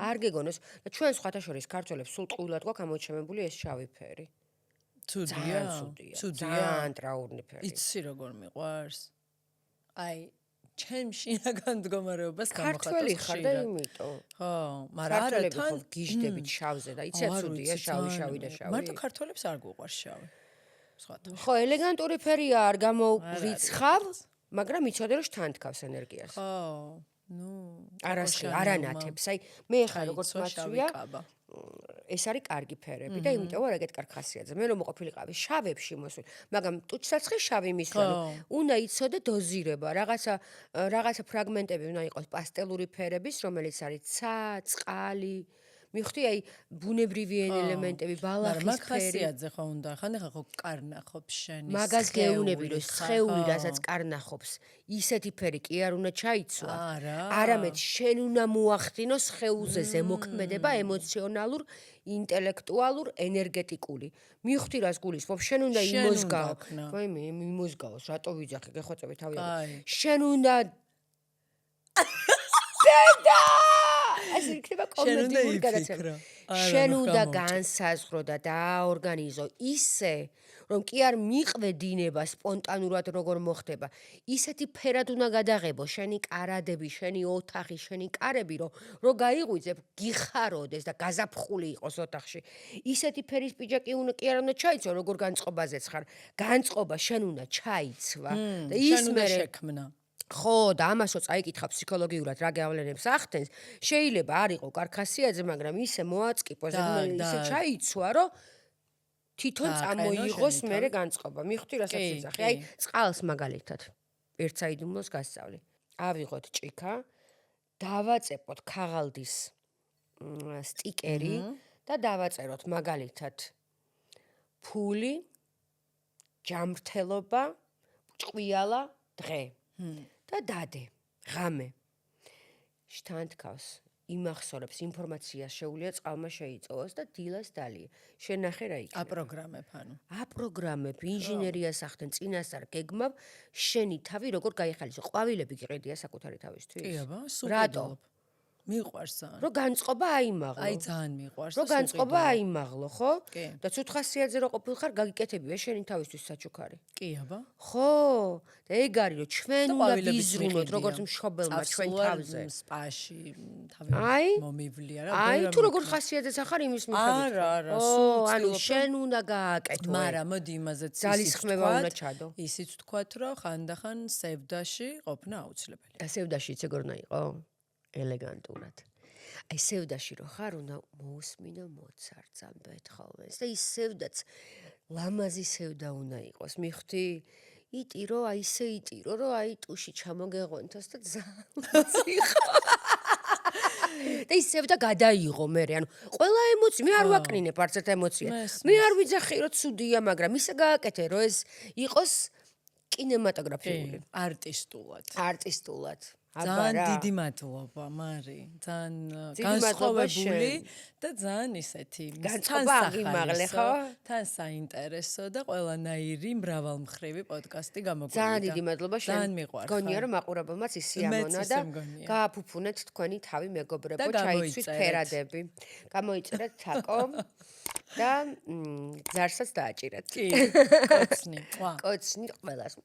არ გეგონოს და ჩვენ სხვათა შორის ქართველებს სულ ტყუილად გვაქვს ამოჩემებული ეს შავი ფერი ცუდია ძალიან ტრაურნი ფერი იცი როგორ მიყვარს აი ჩემ შინაგან მდგომარეობას გამოხატავს ქართველი ხარ და იმიტომ ხო მაგრამ არა თან გიჟდებით შავზე და იცი ცუდია შავი და შავი მარტო ქართველებს არ გვყვარს შავი სხვათა ხო ელეგანტური ფერია არ გამოვრიცხავ მაგრამ იცოდე რომ შთან თქავს ენერგიას ხო ნუ არანათებს აი მე ხარ როგორც მაცვია ეს არის კარგი ფერები და იმიტომ რომ ეგეთ კარგ ხასიათზე მე რომ მოყოფილიყავი შავებში მოსული მაგრამ ტუჩსაცხი შავი მისვლა უნდა იცოდე დოზირება რაღაცა ფრაგმენტები უნდა იყოს პასტელური ფერების რომელიც არის ცა წყალი მივხვდი აი ბუნებრივი ელემენტები ბალახის ფერი მაგ ხასიათზე ხო უნდა ხან ახლა ხო კარნახობს შენი მაგას გეუნები რომ სხეული რასაც კარნახობს ისეთი ფერი კი არ უნდა ჩაიცვა არამედ შენ უნდა მოახდინო სხეულზე ზემოქმედება ემოციონალურ ინტელექტუალურ ენერგეტიკული მივხვდი რას გულისხმობ შენ უნდა იმოზგაო ვაიმე იმოზგაოს რატო ვიძახე გეხვეწები თავი შენ უნდა ასე იქნება კომედიური გადაცემა. შენ უნდა განსაზღვრო და დააორგანიზო ისე, რომ კი არ მიყვე დინება სპონტანურად როგორ მოხდება. ისეთი ფერად უნდა გადაღებო შენი კარადები, შენი ოთახი, შენი კარები, რომ გაიღვიძებ, გიხაროდეს და გაზაფხული იყოს ოთახში. ისეთი ფერის პიჯაკი უნდა კი არ უნდა ჩაიცვა, როგორ განწყობაზეც ხარ. განწყობა შენ უნდა ჩაიცვა და ის მე შექმნა. ხო და ამასო წაიკითხა ფსიქოლოგიურად რა გავლენებს ახდენს შეიძლება არ იყო კარგ ხასიათზე მაგრამ ისე მოაწყიფოს ისე ჩაიცვა რომ თვითონ წამოიღოს მერე განწყობა მივხვდი რასაც ვიძახი აი წყალს მაგალითად ერთ საიდუმლოს გასწავლი ავიღოთ ჭიქა დავაწეპოთ ქაღალდის სტიკერი და დავაწეროთ მაგალითად ფული ჯამრთელობა ჭყვიალა დღე და დადე ღამე შთან თქავს იმახსოვრებს ინფორმაციას შეუძლია წყალმა შეიწოვოს და დილას დალია შენ ნახე რა იქნება აპროგრამებ ანუ აპროგრამებ ინჟინერიას ახდენ წინასწარ გეგმავ შენი თავი როგორ გაიხალისო ყვავილები გიყიდია საკუთარი თავისთვის კი აბა სულ მიყვარს ძალიან. რომ განწყობა აიმაღლო. აი ძალიან მიყვარს. რომ განწყობა აიმაღლო, ხო? და ცუდ ხასიათზე რო ყოფილხარ, გაგიკეთებია შენი თავისთვის საჩუქარი. კი, აბა. ხო, და ეგ არის რომ ჩვენ უნდა ვიზრუნოთ როგორც მშობელმა ჩვენ თავზე. სპაში თავი მომივლია რა. აი თუ როგორ ხასიათზეც ახარ იმის მიხედვით. არა, სულ ანუ შენ უნდა გააკეთო. მაგრამ მოდი იმაზეც ძალისხმევა უნდა ჩადო. ისიც თქვათ რომ ხანდახან სევდაში ყოფნა აუცილებელი. და სევდაში იცი როგორ უნდა იყო? ელეგანტურად. აი სევდაში რო ხარ, უნდა მოусმინო მოცარტს ამ ბეთჰოვენს და ის სევდაც ლამაზი სევდა უნდა იყოს. მიხდი? იტირო, აი ისე იტირო, რომ აი ტუში ჩამოგეღვენთოს და ძალიან და ისევ და გადაიღო მე, ანუ ყველა ემოცია, მე არ ვაკნინებ არც ერთ ემოციას. მე არ ვიძახი რომ ცუდია, მაგრამ ისე გააკეთე, რომ ეს იყოს კინემატოგრაფიული, არტისტულად. ძალიან დიდი მადლობა, მარი. ძალიან განსხვავებული და ძალიან ისეთი განსხვავებული, ხო? თან საინტერესო და ყველანაირი მრავალმხრივი პოდკასტი გამოგვივიდა. ძალიან დიდი მადლობა, ძალიან მიყვარხარ. გონია რომ მაყურებელმაც ისიამონა და გააფუფუნეთ თქვენი თავი მეგობრებო, ჩაიცვით ფერადები. გამოიწერეთ თაკო და ძარსაც დააჭირეთ. კი, კოცნი, კოცნი ყველას.